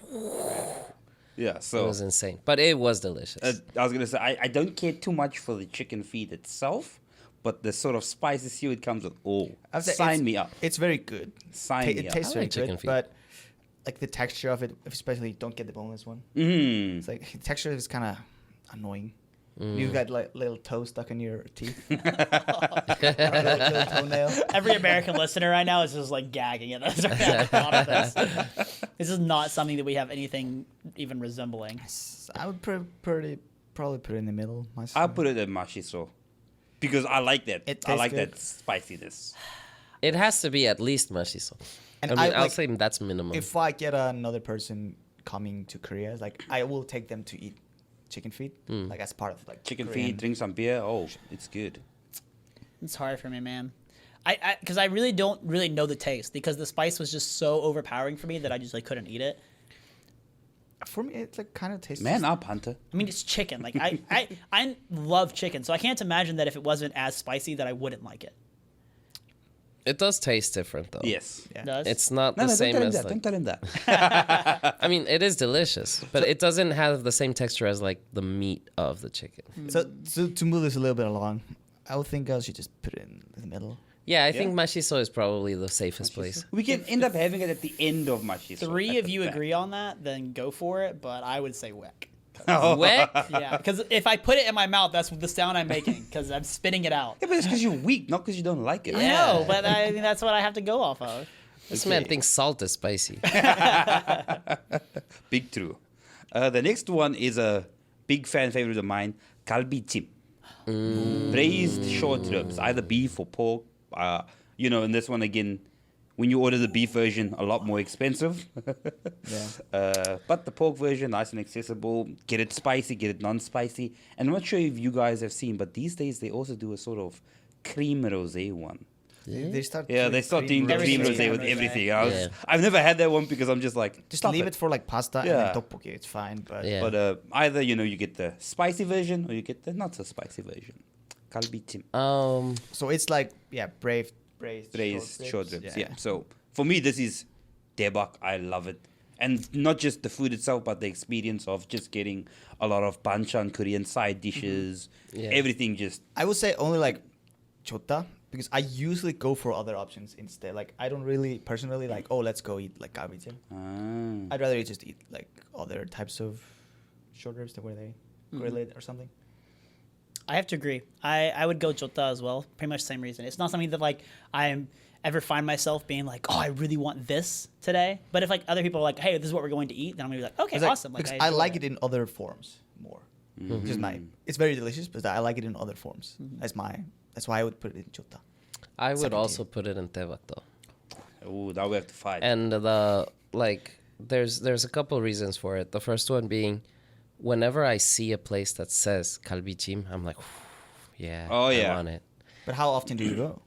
Yeah, It so was insane, but it was delicious. I was gonna say I don't care too much for the chicken feet itself, but the sort of spices here it comes with. Oh, I would say sign me up. It's very good. Sign me It up. tastes I very like chicken good, feet. but like the texture of it, especially don't get the boneless one. Mm. It's like the texture is kind of annoying. You've got like little toe stuck in your teeth. little toenail. Every American listener right now is just like gagging at us right now. at the thought of this. This is not something that we have anything even resembling. I would probably put it in the middle myself. I'll put it in mashiso because I like that. It I tastes like good. that spiciness. It has to be at least mashiso. And I mean, I'll like, say that's minimum. if I get another person coming to Korea, like I will take them to eat chicken feet, like as part of like Chicken Korean. feet, drink some beer. Oh, it's good. It's hard for me, man. Because I really don't really know the taste because the spice was just so overpowering for me that I just like couldn't eat it. For me, it like kind of tastes. Man up, Hunter. I mean, it's chicken. Like I love chicken, so I can't imagine that if it wasn't as spicy that I wouldn't like it. It does taste different though. Yes. Yeah. It does. It's not No, the no, same don't as tell him that. like. Don't tell him that. I mean, it is delicious, but it doesn't have the same texture as like the meat of the chicken. So to move this a little bit along, I would think I should just put it in the middle. Yeah, I think mashiso is probably the safest place. We can end up having it at the end of mashiso. Three of you agree on that, then go for it. But I would say wick. Wet? Yeah, because if I put it in my mouth, that's the sound I'm making because I'm spitting it out. Yeah, but it's because you're weak, not because you don't like it. I know, but I mean, that's what I have to go off of. This man thinks salt is spicy. Big true. The next one is a big fan favorite of mine, kalbi chim. Braised short ribs, either beef or pork. And this one again, when you order the beef version, a lot more expensive. Yeah. But the pork version, nice and accessible. Get it spicy, get it non-spicy. And I'm not sure if you guys have seen, but these days they also do a sort of cream rosé one. They start. Yeah, they start doing the cream Everything's rosé with cream rosé. everything. Yeah. I've never had that one because I'm just like, Just stop leave it for like pasta and Yeah. then tteokbokki. It's fine, but Yeah. But either you get the spicy version or you get the not so spicy version. Kalbi chim. so it's like braised Short ribs. Yeah. So for me, this is debak. I love it. And not just the food itself, but the experience of just getting a lot of banchan Korean side dishes. Yeah. Everything just... I would say only like chota because I usually go for other options instead. Like I don't really personally like, oh, let's go eat like galbijjim. I'd rather just eat like other types of short ribs where they grill it or something. I have to agree. I would go jota as well. Pretty much the same reason. It's not something that like I ever find myself being like, oh, I really want this today. But if like other people are like, hey, this is what we're going to eat, then I'm gonna be like, okay, It's like- awesome. Like because I enjoy like it in other forms more. Just it's very delicious, but I like it in other forms. That's why I would put it in chota. I would Second also put it in tebak though. Oh, now we have to fight. And there's a couple reasons for it. The first one being, whenever I see a place that says kalbichim, I'm like, yeah, Oh, yeah. I want it. But how often do you go?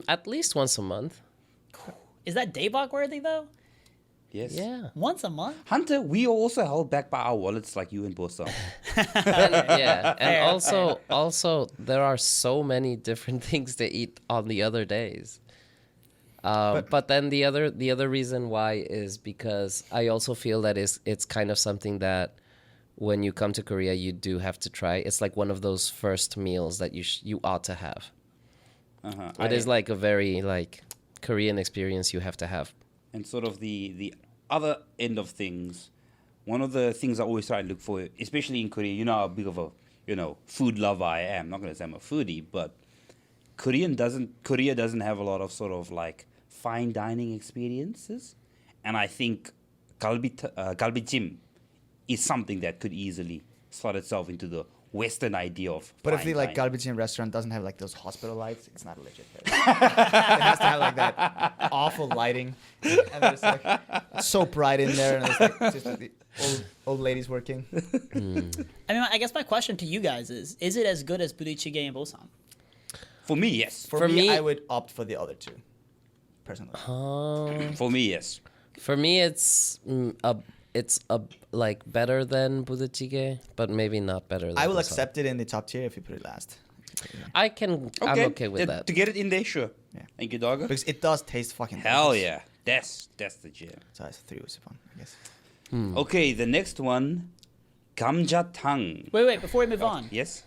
At least once a month. Is that daybok worthy though? Yes. Yeah. Once a month? Hunter, we are also held back by our wallets like you and Bosa. Yeah, and Fair, also there are so many different things to eat on the other days. But then the other reason why is because I also feel that it's kind of something that when you come to Korea you do have to try. It's like one of those first meals that you ought to have. It is like a very like Korean experience you have to have. And sort of the other end of things, one of the things I always try to look for, especially in Korea, you know how big of a food lover I am. Not going to say I'm a foodie, but Korea doesn't have a lot of sort of like fine dining experiences, and I think galbijjim is something that could easily slot itself into the Western idea of. But if fine the like dining. galbijjim restaurant doesn't have like those hospital lights, it's not a legit place. It has to have like that awful lighting, and there's like so bright in there, and there's like just the old ladies working. I mean, I guess my question to you guys is it as good as budae-jjigae in Busan? For me, yes. For For me, me- I would opt for the other two. personally. For me, yes. For me, it's like better than budae, but maybe not better than I will bosom. accept it in the top tier if you put it last. I'm okay with that. To get it in there, sure. Yeah. Thank you, dogger. Because it does taste fucking Hell delicious. yeah. That's the jam. So I 3 was fun, I guess. Okay, the next one, 감자탕. Wait, before we move on, Yes.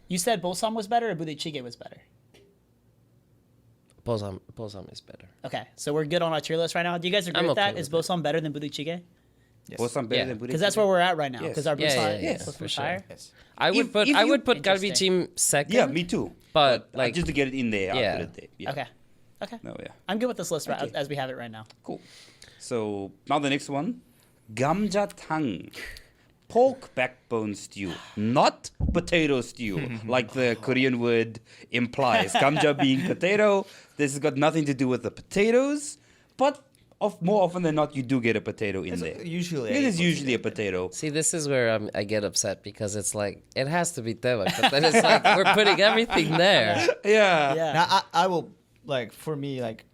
you said Bosom was better or budae was better? Bosom is better. Okay, so we're good on our tier list right now. Do you guys agree I'm with okay that? with Is Bosom better than budae? Yes. Bosom better Yeah. than Because that's where we're at right now. Yes. Because our Yeah, Bosom yeah, yeah, is for sure. higher. Yes. I would If put you- Interesting. galbijim second. Yeah, me too. But like just to get it in there, Yeah. I'll put it there. Yeah. Okay. No, yeah. I'm good with this list Okay. as we have it right now. Cool. So now the next one, 감자탕. Pork backbone stew, not potato stew, like the Korean word implies. Gamja being potato, this has got nothing to do with the potatoes, but more often than not, you do get a potato in there. Usually. It is usually a potato. see, this is where I get upset because it's like it has to be tebak, but then it's like we're putting everything there. Yeah. Yeah. Now, I will, like, for me, like,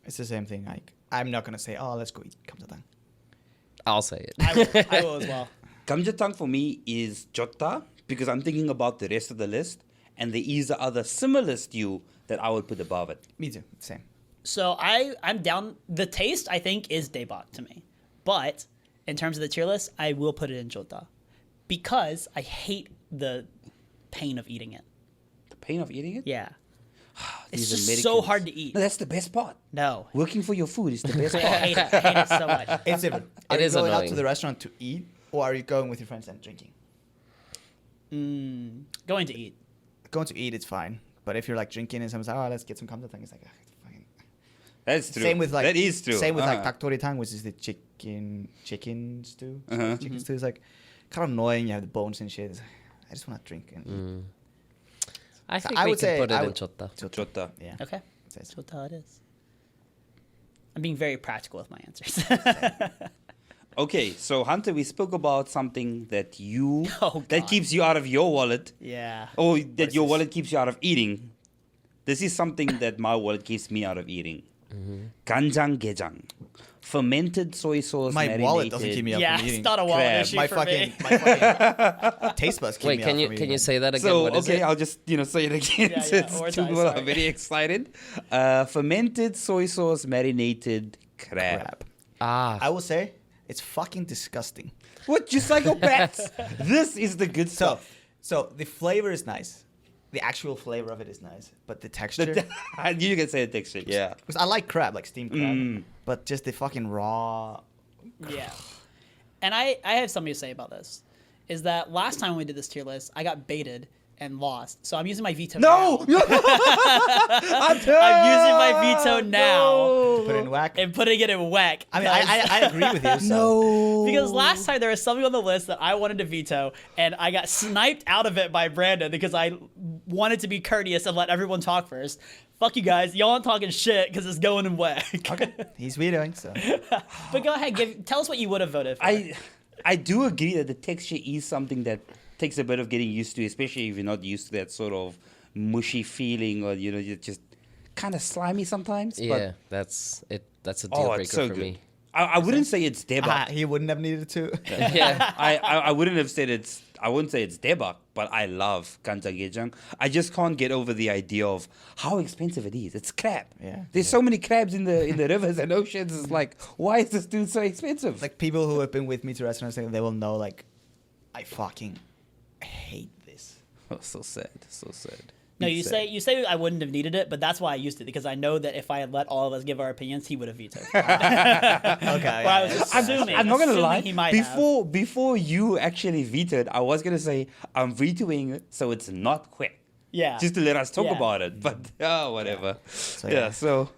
it's the same thing. Like, I'm not going to say, oh, let's go eat 감자탕. I'll say it. I will as well. Gamjatang for me is jota because I'm thinking about the rest of the list, and there is the other similar stew that I would put above it. Me too. Same. So I'm down. The taste I think is daebak to me, but in terms of the tier list, I will put it in jota because I hate the pain of eating it. The pain of eating it? Yeah, it's These just so Americans. hard to eat. No, that's the best part. No, Working for your food is the best I part. hate it so much. It's different. Are It you is going out annoying. to the restaurant to eat, or are you going with your friends and drinking? Going to eat. Going to eat, it's fine. But if you're like drinking and someone's like, oh, let's get some 감자탕, it's like, ah, it's fucking. That's true. Same with like. that is true. Same with like Uh-huh. taktoritang, which is the chicken stew. Uh-huh. Chicken stew is like kind of annoying. You have the bones and shit. It's like, I just want to drink and eat. I So think I we would can say put it I in would- chota. Jota. Yeah. Okay, That's that's what it is. I'm being very practical with my answers. Okay, so Hunter, we spoke about something that you Oh, that God. keeps you out of your wallet, yeah. or that is your this? wallet keeps you out of eating. This is something that my wallet keeps me out of eating. 간장게장, fermented soy sauce. My marinated. wallet doesn't keep me up Yeah, from it's eating. not a wallet crab. issue my for fucking, me. my fucking taste buds keep Wait, me can out you from can you eating. say that again? So What is okay, it? I'll just say it again Yeah, since more two time, people are sorry. very excited. Fermented soy sauce marinated crab. crap? Ah, I will say it's fucking disgusting. What, you psychopaths? This is the good So, stuff. so the flavor is nice. The actual flavor of it is nice, but the texture. You can say the texture, yeah. Because I like crab, like steamed crab, Mm. but just the fucking raw. Yeah. And I have something to say about this. Is that last time we did this tier list, I got baited and lost. So I'm using my veto No! now. I'm using my veto now Put it in whack. and putting it in whack. I mean, I agree with you. So. No. Because last time there was something on the list that I wanted to veto, and I got sniped out of it by Brandon because I wanted to be courteous and let everyone talk first. Fuck you guys, y'all aren't talking shit because it's going in whack. He's vetoing, so. But go ahead, tell us what you would have voted for. I do agree that the texture is something that takes a bit of getting used to, especially if you're not used to that sort of mushy feeling, or you're just kind of slimy sometimes. yeah, that's it. That's a deal But, breaker it's so for good. me. I wouldn't say it's debak. He wouldn't have needed to. Yeah, I wouldn't have said it's. I wouldn't say it's debak, but I love kanjangejang. I just can't get over the idea of how expensive it is. It's crab. Yeah. There's so many crabs in the rivers and oceans. It's like, why is this dude so expensive? Like people who have been with me to restaurants, they will know. Like, I fucking hate this. Oh, so sad. So sad. No, It's you sad. say I wouldn't have needed it, but that's why I used it because I know that if I had let all of us give our opinions, he would have vetoed. Okay. Or I was assuming. I'm not gonna assuming lie. He might have. Before you actually vetoed, I was gonna say I'm vetoing so it's not quick. Yeah. Just to let us talk Yeah. about it. But whatever. So, yeah. yeah. So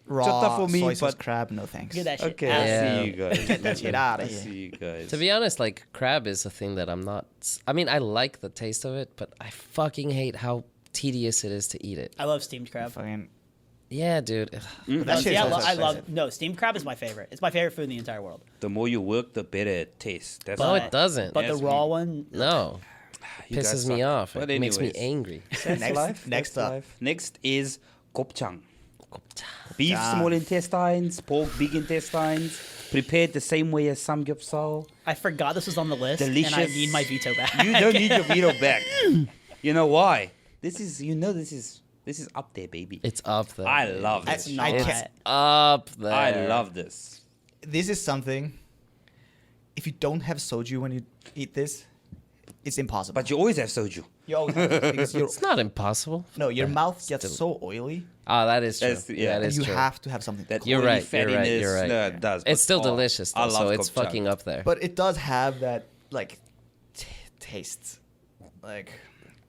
Raw Jota for me, soy sauce but crab, no thanks. Get that shit okay. out. I Yeah. see you guys. Get that shit out I of here. see you guys. to be honest, like crab is a thing that I'm not. I mean, I like the taste of it, but I fucking hate how tedious it is to eat it. I love steamed crab. Fucking. Yeah, dude. Ugh. That No, shit see, is I, also I love expensive. no steamed crab is my favorite. It's my favorite food in the entire world. The more you work, the better it tastes. That's No, why it doesn't. But Yes, the raw we- one, No, you guys pisses me suck. off. But It makes me anyways. angry. That's Next- life. next That's up. life. Next is gopchang. Beef, small intestines. Pork, big intestines. Prepared the same way as samgyeopsal. I forgot this was on the list, Delicious. and I need my veto back. You don't need your veto back. You know why? This is up there, baby. It's up there. I love this. It's not. It's up there. I love this. This is something. If you don't have soju when you eat this, it's impossible. But you always have soju. you always have it because It's not impossible. your But mouth gets still. so oily Oh, that is true. That's- yeah. That and is you true. have to have something. That You're oily right, you're right, fattiness, you're right. no, it does. It's but, still oh, delicious, I though, love so it's gopchang. fucking up there. But it does have that like taste. Like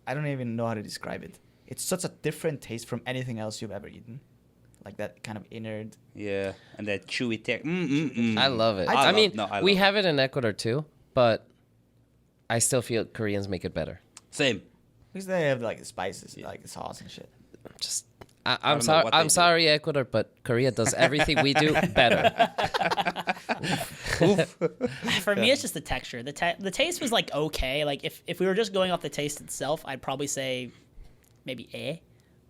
I don't even know how to describe it. It's such a different taste from anything else you've ever eaten. Like that kind of innard. Yeah, and that chewy tech. I love it. I I mean, love we it. have it in Ecuador too, but I still feel Koreans make it better. Same. Because they have like the spices, like the sauce and shit. Just, don't I'm know sorry. what they I'm do. sorry, Ecuador, but Korea does everything we do better. For me, it's just the texture. The taste was like okay. Like if we were just going off the taste itself, I'd probably say maybe eh.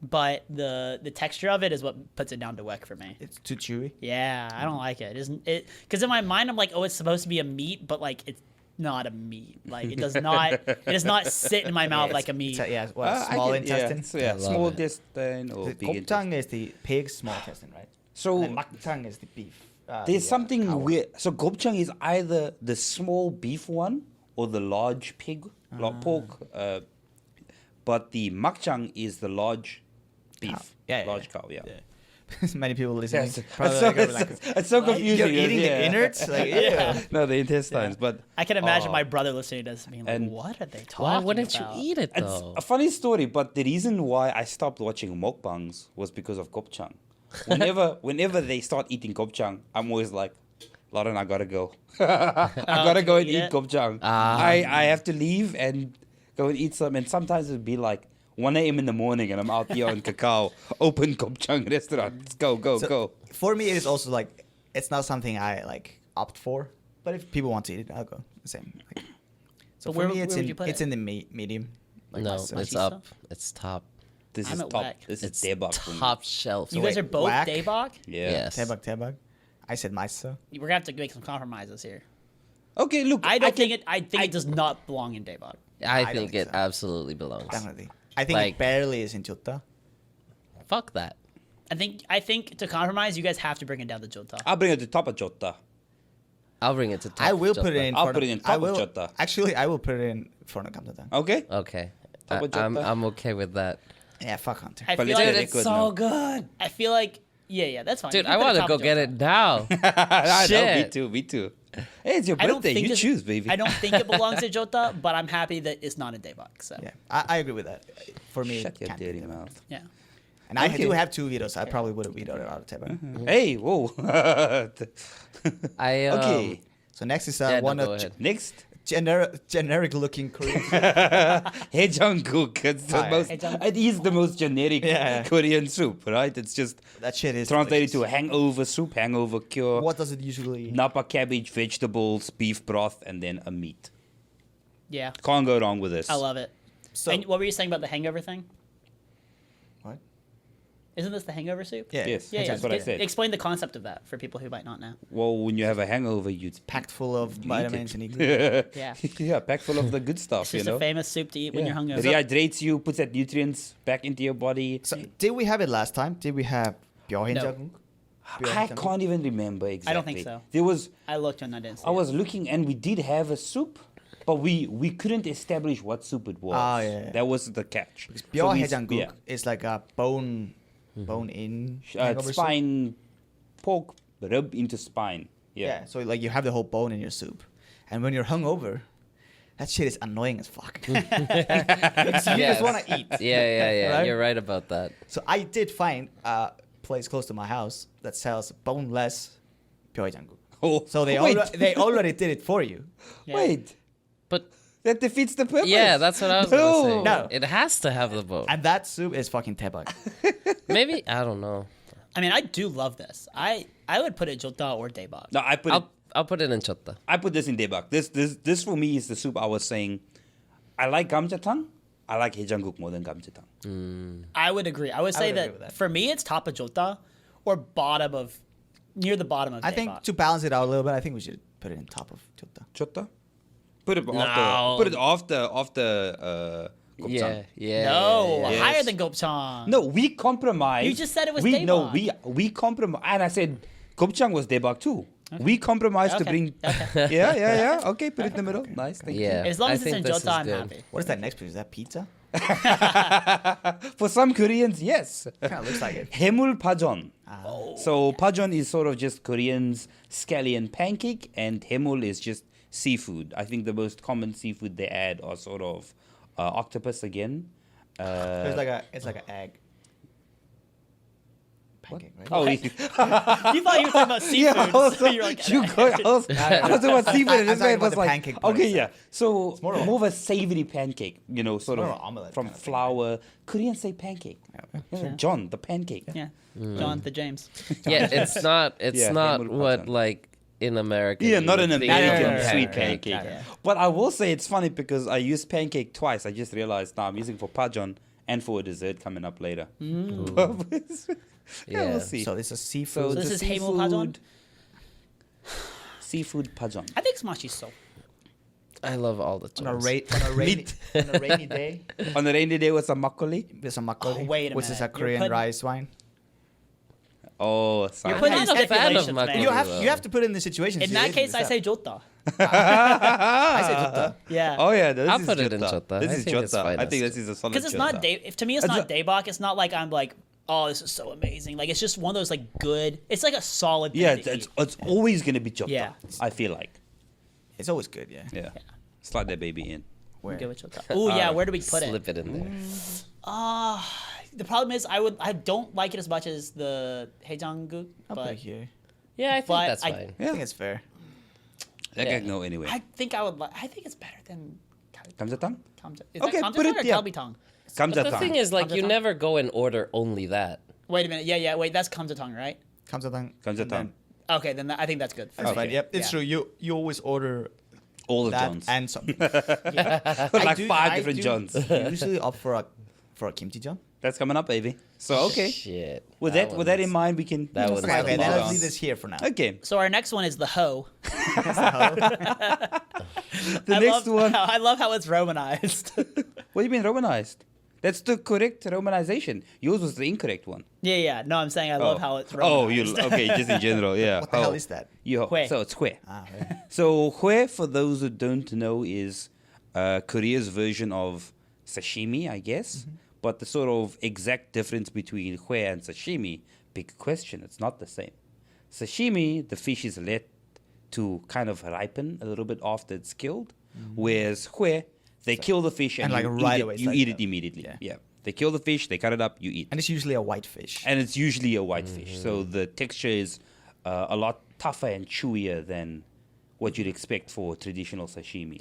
But the texture of it is what puts it down to wek for me. It's too chewy. Yeah, I don't like it. Isn't it? Because in my mind, I'm like, oh, it's supposed to be a meat, but like it's not a meat. Like it does not. It does not sit in my mouth like a meat. Yeah, what, I small get- intestine. So, yeah, I love small it. intestine or The big gopchang intestine. is the pig's small intestine, right? So And makchang is the beef. there's the, something cow. weird. So gopchang is either the small beef one or the large pig, pork. But the makchang is the large beef, Cow. Yeah, large cow. Yeah. Many people listening. Yes. probably It's so, gonna be like, it's so confusing. you're eating yeah. the innards? Like, Yeah. ew. No, the intestines. But I can imagine oh. my brother listening to this being like, And "What are they talking Why wouldn't about?" you eat it It's though? a funny story, but the reason why I stopped watching mukbangs was because of gopchang. Whenever they start eating gopchang, I'm always like, Lauren, I gotta go. I gotta go and eat eat it? gopchang. Ah. I have to leave and go and eat some. And sometimes it'd be like 1 a.m. in the morning, and I'm out here in Cacao, open gopchang restaurant. Let's go, So, go. For me, it is also like it's not something I like opt for. But if people want to eat it, I'll go. The same. Like, so But for where- me, it's where would in you put it's it? in the medium. Like No, myself. it's Macizo? up. It's top. This I'm is at top. whack. This is It's debak for me. top shelf. You guys wait, are both whack? daebak. Yeah. Yes. Tebak. I said myself. We're gonna have to make some compromises here. Okay, look. I don't can- think it. I think it does not belong in daebak. I don't think think it so. absolutely belongs. Definitely. I think Like- it barely is in Jota. Fuck that. I think to compromise, you guys have to bring it down to jota. I'll bring it to top of Jota. I'll bring it to top. I will put it Jota. in. I'll for put it the- in I top of will, Jota. Actually, I will put it in for the Kamtata. Okay? Okay. Top of I'm Jota. okay with that. Yeah, fuck Hunter. I But feel it's like very good now. good. I feel like yeah, that's fine. Dude, You I put want to top go of get jota. it now. I know, me Shit. too, me too. Hey, it's your I don't birthday. think You this- choose, baby. I don't think it belongs to jota, but I'm happy that it's not in daebak. So Yeah, I agree with that. For me, Shut it your can't be dirty Tebak. mouth. yeah. And I Okay. do have 2 vetoes. I probably would have vetoed it out of Tebak. Hey, whoa. I Okay. So next is Yeah, no, one go of ahead. ge- generic looking Korean. Haejanguk. It's the Ah, yeah. most. Haejanguk. It is the most generic Yeah. Korean soup, right? It's just That shit is translated to a delicious. hangover soup, hangover cure. What does it usually? Napa cabbage, vegetables, beef broth, and then a meat. Yeah, Can't go wrong with this. I love it. So And what were you saying about the hangover thing? what? Isn't this the hangover soup? Yeah, Yes, Yeah, that's yeah. what I said. Explain the concept of that for people who might not know. Well, when you have a hangover, you packed full of you eat vitamins it. and ingredients. Yeah. yeah, packed full of the good stuff, It's you just know. a famous soup to eat when Yeah. you're hungover. Rehydrates you, puts that nutrients back into your body. So did we have it last time? Did we have 벼흰자국? I can't even remember exactly. I don't think so. There was, I looked and I didn't see I it. was looking, and we did have a soup, but we couldn't establish what soup it was. Ah, yeah. That was the catch. So we- 벼해장국 yeah. is like a bone in hangover soup. Spine, pork rib into spine. Yeah. Yeah. So like you have the whole bone in your soup, and when you're hungover, that shit is annoying as fuck. Because you Yes. just want to eat. Yeah. Right? You're right about that. So I did find a place close to my house that sells boneless 벼해장국. Oh, So they wait, they already did it for you. Yeah. wait. But That defeats the purpose. yeah, that's what I was gonna say. No. It has to have the bone. And that soup is fucking tebak. Maybe I don't know. I mean, I do love this. I would put it jota or daebak. No, I'll put it in chota. I put this in debak. This for me is the soup I was saying. I like gamjatang. I like 해장국 more than 감자탕. I would agree. I would say would agree with that that. for me, it's top of jota or bottom of near the bottom of. I think daebak. to balance it out a little bit, I think we should put it in top of Chota. 좋다. Put it No. after. Put it after. Yeah, yeah. no yeah. Yes. higher than gopchang. No, we compromised. You just said it was No, daebak. we compromised, and I said gopchang was daebak too. We compromised to Okay. bring. Okay. Yeah. Okay, put it in the middle. Nice, thank Yeah. As long I as it's think in this jota, is I'm good. happy. What is that next, please? Is that pizza? you. For some Koreans, yes. Kind of looks like it. 해물 파전. Oh. So pajeon is sort of just Koreans' scallion pancake, and 해물 is just seafood. I think the most common seafood they add are sort of octopus again. It's like an egg. Pancake, right? Oh, You thought you were talking about seafood. yeah, I was, so you're like, I was talking about seafood, and I'm this man talking was about the like, pancake part, okay, so- yeah. So more of a- more of a savory pancake, sort more of of an omelette from kind of thing, flour. Koreans say pancake. Yeah, John, the pancake. yeah, John the James. Yeah, it's not. It's Yeah, not 해물 what 파전. like in America. Yeah, you not would an think American of sweet pancake. pancake. Yeah. But I will say it's funny because I used pancake twice. I just realized now I'm using for pajeon and for a dessert coming up later. Yeah, we'll Yeah. see. So this is So seafood. This the is 해물 파전? Seafood pajeon. I think smashi so. I love all the on a, choices. on a rainy day On a rainy day with some makgeolli. with some makgeolli, Oh, wait a which is a minute. You're Korean putting- rice wine. Oh, sorry. You're putting I'm in not a fan of stipulations, man. makgeolli. You have to put it in the situation. In that case, I say jota. I say jota. Yeah. Oh yeah, this I'll is put it in jota. jota. This I is think it's jota. fine I as think jota. this is a solid Because it's not jota. to me, it's not daebak. It's not like I'm like, oh, this is so amazing. Like it's just one of those like good. It's like a solid. Thing Yeah, to it's eat. always gonna be jota. Yeah. I feel like. It's always good, yeah. Yeah. Slide that baby in. Where? Good with jota. Oh yeah, where do we put Slip it? it in there. The problem is I don't like it as much as the hejangguk, I'll put it but here. Yeah, I think But that's I- fine. I think it's fair. That Yeah. can go anywhere. I think I would like. I think it's better than 감자탕? Is Okay, that put it- kamjatang or yeah. kalbitang? But the thing 감자탕. is, like, you Kamjatang? never go and order only that. Wait a minute. Yeah. Wait, that's kamjatang, right? 감자탕. 감자탕. Okay, then I think that's good. That's Okay. fine. Yep, it's Yeah. true. You always order All the that Johns. and some. like five different Johns. Usually opt for a kimchi John. That's coming up, baby. So okay. Shit. With that in one's- mind, we can. that one's Okay, Let's then move let's on. leave this here for now. Okay. So our next one is the hoe. The next one. I love how it's romanized. What do you mean romanized? That's the correct romanization. Yours was the incorrect one. yeah. No, I'm saying I love how it's Oh, romanized. okay, just in general, yeah. What the hell is that? Hue. So it's hue. Ah, right. So hue, for those who don't know, is Korea's version of sashimi, I guess. But the sort of exact difference between hue and sashimi, big question. It's not the same. Sashimi, the fish is let to kind of ripen a little bit after it's killed, whereas hue, they kill the fish and, and like you right eat away, it, it's you like eat that. it immediately. Yeah. Yeah. They kill the fish, they cut it up, you eat. And it's usually a white fish. And it's usually a white fish. So the texture is a lot tougher and chewier than what you'd expect for traditional sashimi,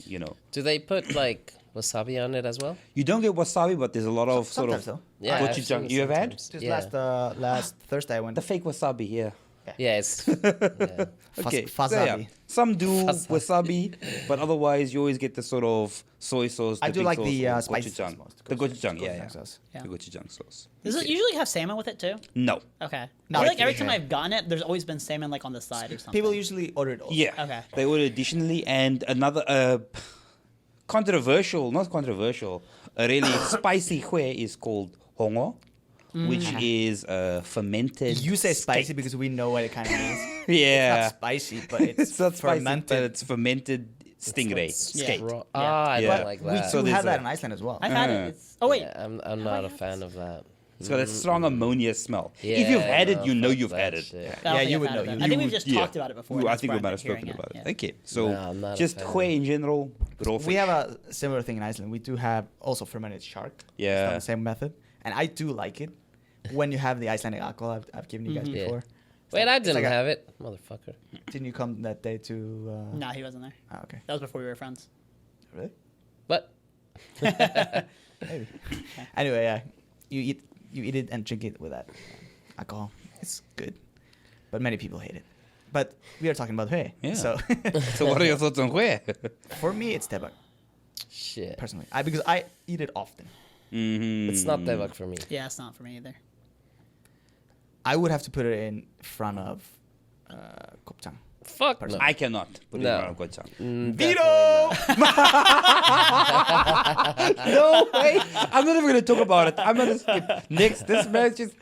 Do they put, like, wasabi on it as well? You don't get wasabi, but there's a lot of sort of Sometimes though. Yeah. I've gochujang. seen it You have had? sometimes. Just Yeah. last Thursday I went. The fake wasabi, yeah. Yeah, it's. Yeah. Okay, Wasabi. Some do wasabi, but otherwise you always get the sort of soy sauce. I the do big like sauce, the or spicy gochujang. sauce most. The gochujang, yeah, Gochujang yeah. sauce. Yeah. The gochujang sauce. Does it usually have salmon with it too? No. Okay. No, I feel like it's- every time yeah. I've gotten it, there's always been salmon like on the side or something. People usually order it. Also. Yeah. Okay. They order additionally, and another not controversial, a really spicy hue is called hongo, which is fermented. You say spicy steak. because we know what it kind of means. Yeah. It's not spicy, but it's, It's not spicy, fermented. but it's fermented stingray Yeah. skate. Raw. Ah, I Yeah. don't like we that. So do there's have that a- in Iceland as well. I've had Uh-huh. it. Oh wait. Yeah, I'm not a fan of that. It's got a strong ammonia smell. Yeah, If you've had it, no, you know fuck you've that had it. shit. I don't Yeah, think you I've would had know. it then. You I think we've would- just yeah. talked about it before. I that's think why we I'm might have spoken hearing about it. Yeah. Okay, so No, I'm not a just fan. hue in general, raw fish. We have a similar thing in Iceland. We do have also fermented shark. It's Yeah. done the same method, and I do like it. When you have the Icelandic alcohol, I've given you guys Yeah. before. Wait, I It's didn't like a- have it, motherfucker. Didn't you come that day to? Nah, he wasn't there. Oh, okay. That was before we were friends. Really? But Maybe. Anyway, yeah, you eat it and drink it with that alcohol. It's good, but many people hate it. But we are talking about hue. Yeah. So So what are your thoughts on hue? for me, it's tebak. Shit. personally. Because I eat it often. It's not daebak for me. Yeah, it's not for me either. I would have to put it in front of gopchang. Fuck no. I cannot put No. it in gochujang. Veto! No way. I'm not even going to talk about it. I'm going to skip. Next, this man just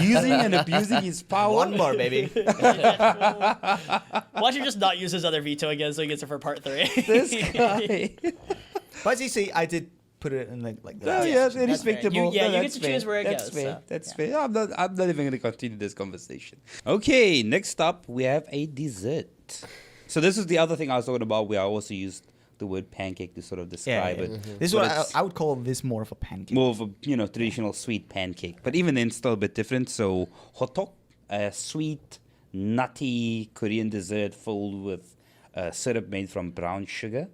using and abusing his power. One more, baby. Why don't you just not use his other veto again so he gets it for part 3? This guy. But you see, I did put it in like Oh, that. yeah, that's fair. respectable. You get that's to fair. choose where it That's goes, fair. so, That's yeah. fair. I'm not even going to continue this conversation. Okay, next up, we have a dessert. So this is the other thing I was talking about where I also used the word pancake to sort of describe it. This is But what it's I would call this more of a pancake. more of a traditional sweet pancake. But even then, still a bit different. So hotok, a sweet, nutty Korean dessert filled with syrup made from brown sugar.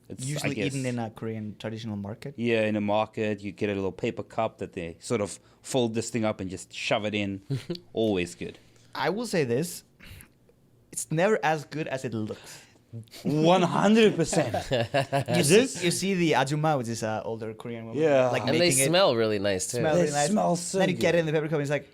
It's, I Usually guess, eaten in a Korean traditional market. Yeah, in a market, you get a little paper cup that they sort of fold this thing up and just shove it in. Always good. I will say this. It's never as good as it looks. 100%. You see the ajumma, which is an older Korean woman. Yeah. Like And they making it smell really nice too. smell They really nice. smell so Then you get good. it in the paper cup and it's like,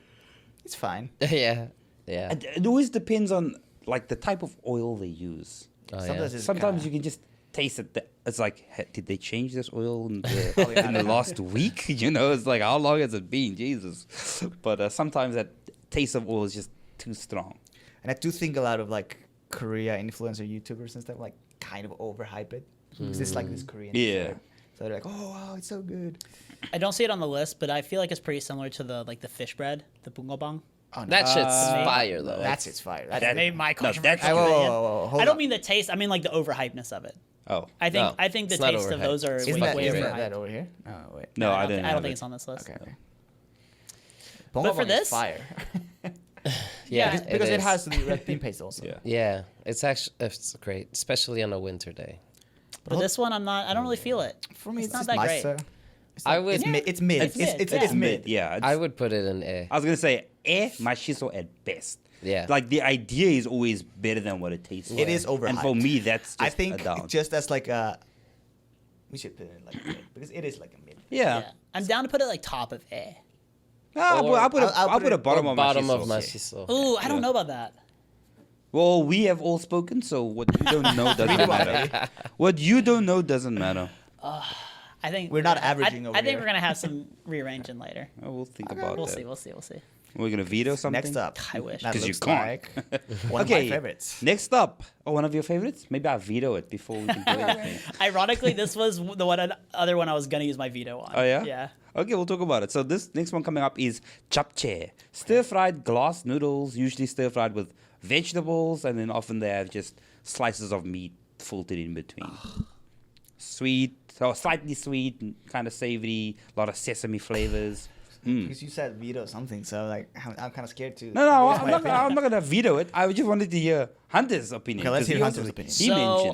it's fine. Yeah. Yeah. It always depends on like the type of oil they use. Oh, Sometimes yeah. it's Sometimes kinda- you can just taste it. It's like, did they change this oil in the, Oh, yeah, in the last week? It's like, how long has it been? Jesus. But sometimes that taste of oil is just too strong. And I do think a lot of like Korea influencer YouTubers and stuff like kind of overhype it. Because it's like this Korean. Yeah. dessert. So they're like, oh wow, it's so good. I don't see it on the list, but I feel like it's pretty similar to the fish bread, the bungeobang. Oh, no. That shit's Uh, fire though. That's it's fire. That's That- Maybe my no, controversial that's Hey, whoa, opinion. whoa, whoa, hold I don't on. mean the taste. I mean like the overhypeness of it. Oh. I think No, the it's not taste of overhyped. those are Isn't way, that, way isn't overhyped. that over here? Oh wait. No, I don't didn't. I don't have think it. it's on this list. Okay. But for Bongabong is this- fire. yeah, because it is. has the red bean paste also. Yeah. Yeah, it's great, especially on a winter day. For this one, I don't really feel it. For me, It's it's, not just that nicer. great. It's I not- would- It's Yeah. mid. It's mid. It's mid, yeah. It's mid. Yeah. I would put it in A. I was going to say, mashiso at best. Yeah. Like the idea is always better than what it tastes like. It is overhyped. And for me, that's just I a think down. just as like a, we should put it in like a mid because it is like a mid. Yeah. Yeah. I'm down to put it like top of A. I'll put I'll put a it bottom Or of bottom of mashiso. mashiso. Ooh, I don't know about that. Well, we have all spoken, so what you don't know doesn't matter. What you don't know doesn't matter. I think We're not averaging over I think here. we're gonna have some rearranging later. Oh, we'll think about We'll that. see. We'll see. We'll see. We're gonna veto something. Next up, I wish. that 'Cause you looks can't. like one of my favorites. Next up, one of your favorites? Maybe I veto it before we can do anything. Ironically, this was the other one I was gonna use my veto on. Oh yeah. Yeah. Okay, we'll talk about it. So this next one coming up is japchae, stir-fried glass noodles, usually stir-fried with vegetables, and then often they have just slices of meat filtered in between. Sweet, or slightly sweet, kind of savory, a lot of sesame flavors. Because you said veto something, so like I'm kind of scared to. No, voice my opinion. I'm not gonna veto it. I just wanted to hear Hunter's opinion. Okay, let's 'cause hear he Hunter's also- opinion. He So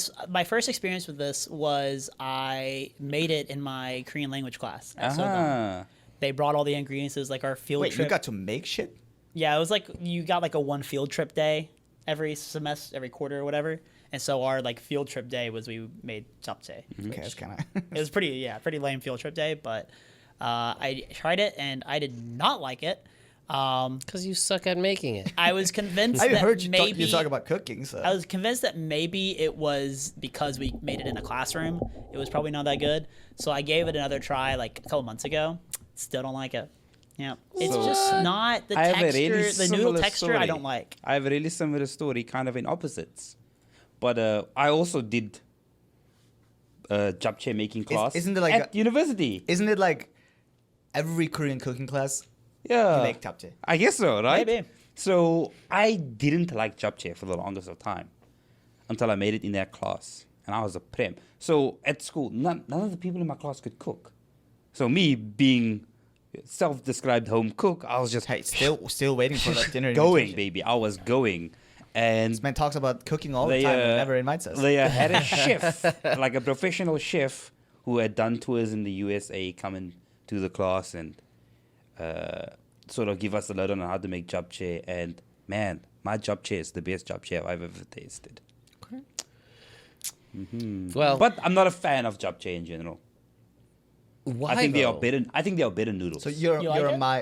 mentioned. my first experience with this was I made it in my Korean language class at Sogang. Uh-huh. They brought all the ingredients. It was like our field Wait, trip. you got to make shit? Yeah, it was like you got like a one field trip day every semester, every quarter or whatever. And so our like field trip day was we made japchae. Okay, that's kind of. It was pretty lame field trip day, but I tried it and I did not like it. Because you suck at making it. I was convinced I that heard you maybe talk about cooking, so. I was convinced that maybe it was because we made it in a classroom. It was probably not that good. So I gave it another try like a couple months ago. Still don't like it. Yeah, it's So- just not the I have a texture. really The noodle similar texture I story. don't like. I have a really similar story, kind of in opposites. But I also did japchae making class isn't it like at university. Isn't it like every Korean cooking class Yeah. you make japchae? I guess so, right? Maybe. So I didn't like japchae for the longest of time until I made it in that class, and I was a prem. So at school, none of the people in my class could cook. So me being self-described home cook, I was just Hey, still waiting for that dinner. going, invitation. baby. I was going, and This man talks about cooking all the time and never invites us. They had a chef, like a professional chef, who had done tours in the USA, come into the class and sort of give us a lowdown on how to make japchae. And man, my japchae is the best japchae I've ever tasted. Well, But I'm not a fan of japchae in general. why I think they are though? better. I think they are better noodles. So You like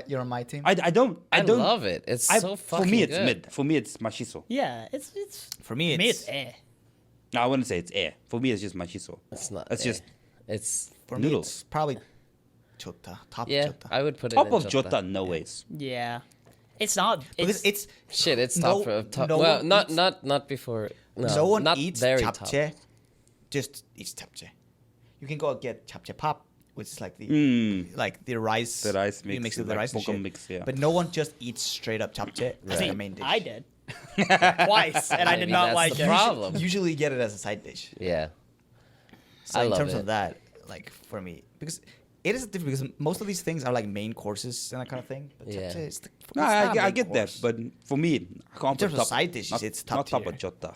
you're on my team. I don't. I don't. love it. It's so For fucking me, it's good. mid. For me, it's mashiso. Yeah, it's For me, it's eh. No, I wouldn't say it's air. For me, it's just mashiso. It's not. It's just It's for noodles. me, it's probably chota, top yeah. chota. I would put it top in of jota. jota, no ways. Yeah, it's not. Because It's it's Shit, it's No- top for top. no well, one not eats- not before. No, no one not eats very top. japchae, just eats japchae. You can go get japchae pop, which is like the rice. The rice You mix, mix it with the like rice and bokum shit. mix, yeah. But no one just eats straight up japchae as See, their main dish. I did twice, and I did Maybe not that's like the it. problem. Usually get it as a side dish. Yeah. So I in love terms it. of that, like for me, because it is different because most of these things are like main courses and that kind of thing. But Yeah. japchae is No, I get that, but for me, I can't terms put of top. side dishes, not, it's top not top tier. of jota.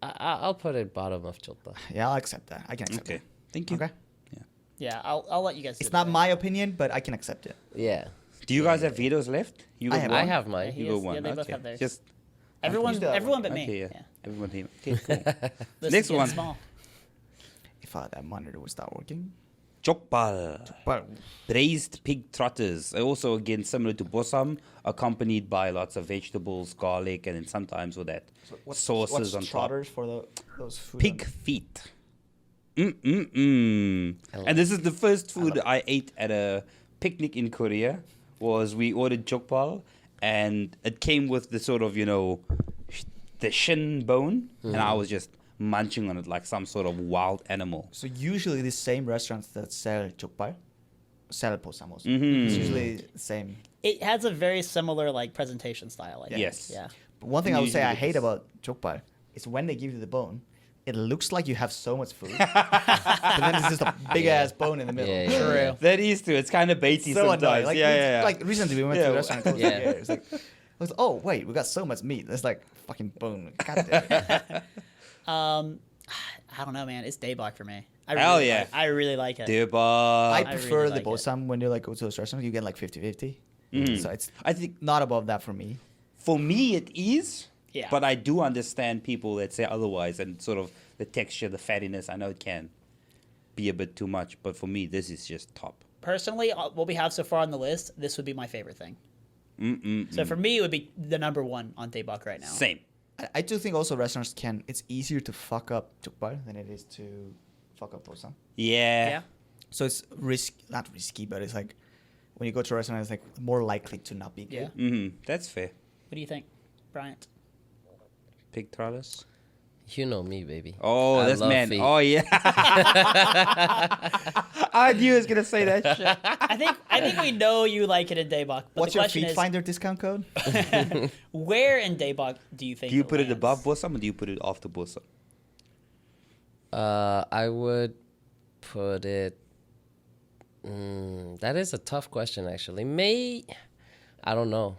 I'll put it bottom of jota. yeah, I'll accept that. I can accept Okay, thank you. it. Okay, Yeah, I'll let you guys. it's do not that. my opinion, but I can accept it. Yeah. Do you guys have vetoes left? You I got have one? I have Yeah, mine. he You got is- one. yeah, they both okay. have theirs. Just Everyone, You still have everyone one. but me. okay, yeah. Yeah. Everyone here. Okay, cool. This Next is getting one. Small. If that monitor would start working, Chokpal. but Braised pig trotters. Also, again, similar to bosam, accompanied by lots of vegetables, garlic, and then sometimes with that sauces on top. trotters for those food? Pig feet. Mm-mm-mm. And this is the first food I ate at a picnic in Korea. Was we ordered chokpal, and it came with the sort of, the shin bone, and I was just munching on it like some sort of wild animal. So usually the same restaurants that sell jokbal sell posam also. Mhm. It's usually the same. It has a very similar like presentation style. I think. Yes. Yeah. But one thing I would say Usually I hate it's- about jokbal is when they give you the bone, it looks like you have so much food, but then it's just a big ass bone in the middle. Yeah, yeah, True. yeah. That is true. It's kind of baity So sometimes. annoying. Like, yeah. Like recently we went to Yeah. a restaurant close Yeah. to here. It's like, I was, oh wait, we got so much meat. That's like fucking bone. God damn. I don't know, man. It's daybok for me. Hell yeah. I really like it. Deba. I really prefer like the it. bosam when you like go to those restaurants. You get like 50-50. Mhm. So it's I think not above that for me. for me it is. Yeah. But I do understand people that say otherwise, and sort of the texture, the fattiness. I know it can be a bit too much, but for me, this is just top. Personally, what we have so far on the list, this would be my favorite thing. Mm-mm. So for me, it would be the number one on daybok right now. Same. I do think also restaurants can. It's easier to fuck up jokbal than it is to fuck up bosam. Yeah. Yeah. So it's not risky, but it's like when you go to a restaurant, it's like more likely to not be good. Yeah. Mm-hmm. That's fair. What do you think, Bryant? Pig trotters. You know me, baby. Oh, I that's love man. feet. Oh yeah. I knew he was gonna say that shit. I think we know you like it in daybok. But What's the your question feet is, finder discount code? where in daybok do you think? Do you put it lands? above bosam or do you put it after bosam? I would put it. That is a tough question, actually. I don't know.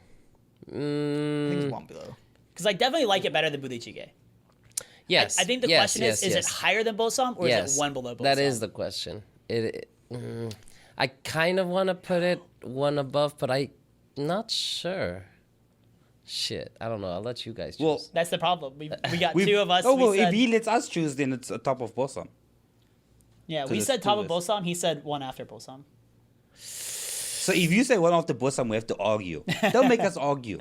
I think it's one below. Because I definitely like it better than budichige. Yes. I think the yes, question yes, is yes. it higher than bosam or is it one below bosam? That is the question. I kind of want to put it one above, but I'm not sure. Shit, I don't know. I'll let you guys choose. Well, That's the problem. We got two of us. Oh we well, said, if he lets us choose, then it's a top of bosam. yeah, 'cause we it's said top of two lists. bosam. He said one after bosam. So if you say one after bosam, we have to argue. Don't make us argue.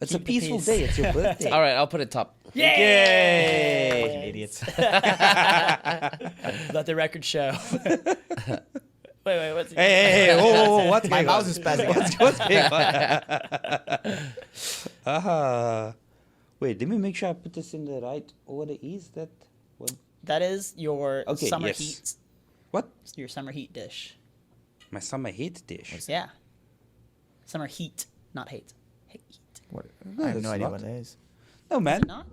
It's Keep a the peaceful peace. day. It's your birthday. All right, I'll put it top. Yay! Fucking idiots. Let the record show. wait, what's Hey, whoa, what's My going on? mouse is spazzing out. What's going on? Wait, let me make sure I put this in the right order. Is that what? That is your Okay, summer yes. heat. What? Your summer heat dish. My summer hate dish. Yeah. Summer heat, not hate. Heat. What? No, I have it's no idea not. what that is. No, man. Not?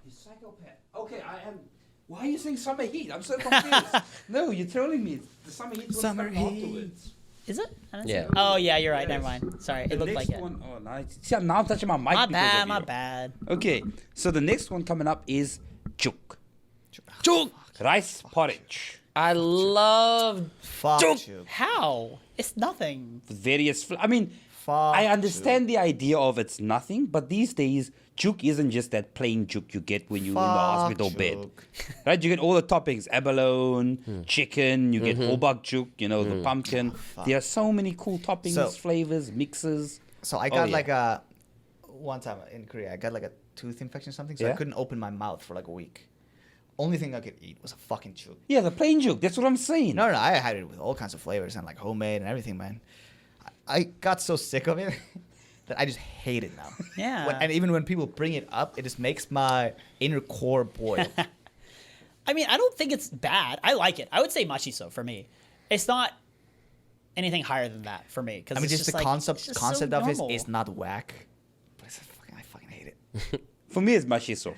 You psychopath. Okay, I am. Why are you saying summer heat? I'm so confused. No, you're telling me the summer heat was Summer heat. afterwards. Is it? I didn't see Yeah. it. Oh yeah, you're right. Yes. Never mind. Sorry, The it looked next like it. one, oh, nice. See, now I'm touching my mic My because bad. of My you. bad. Okay, so the next one coming up is chuk. Chuk! Rice porridge. I love Fuck Joke. you. How? It's nothing. With various, I mean, Fuck I understand the idea of it's nothing, but these days, juk isn't just that plain juk you get when you're in the hospital bed. Right? You get all the toppings, abalone, chicken, you get hobak juk, the pumpkin. There are so many cool toppings, flavors, mixes. So I got like a... One time in Korea, I got like a tooth infection or something, so I Yeah? couldn't open my mouth for like a week. Only thing I could eat was a fucking juk. Yeah, the plain juk. That's what I'm saying. No, I had it with all kinds of flavors and like homemade and everything, man. I got so sick of it that I just hate it now. Yeah. And even when people bring it up, it just makes my inner core boil. I mean, I don't think it's bad. I like it. I would say machiso for me. It's not anything higher than that for me. I mean, just the like, concept it's just so of it normal. is not whack. But I fucking hate it. For me, it's machiso.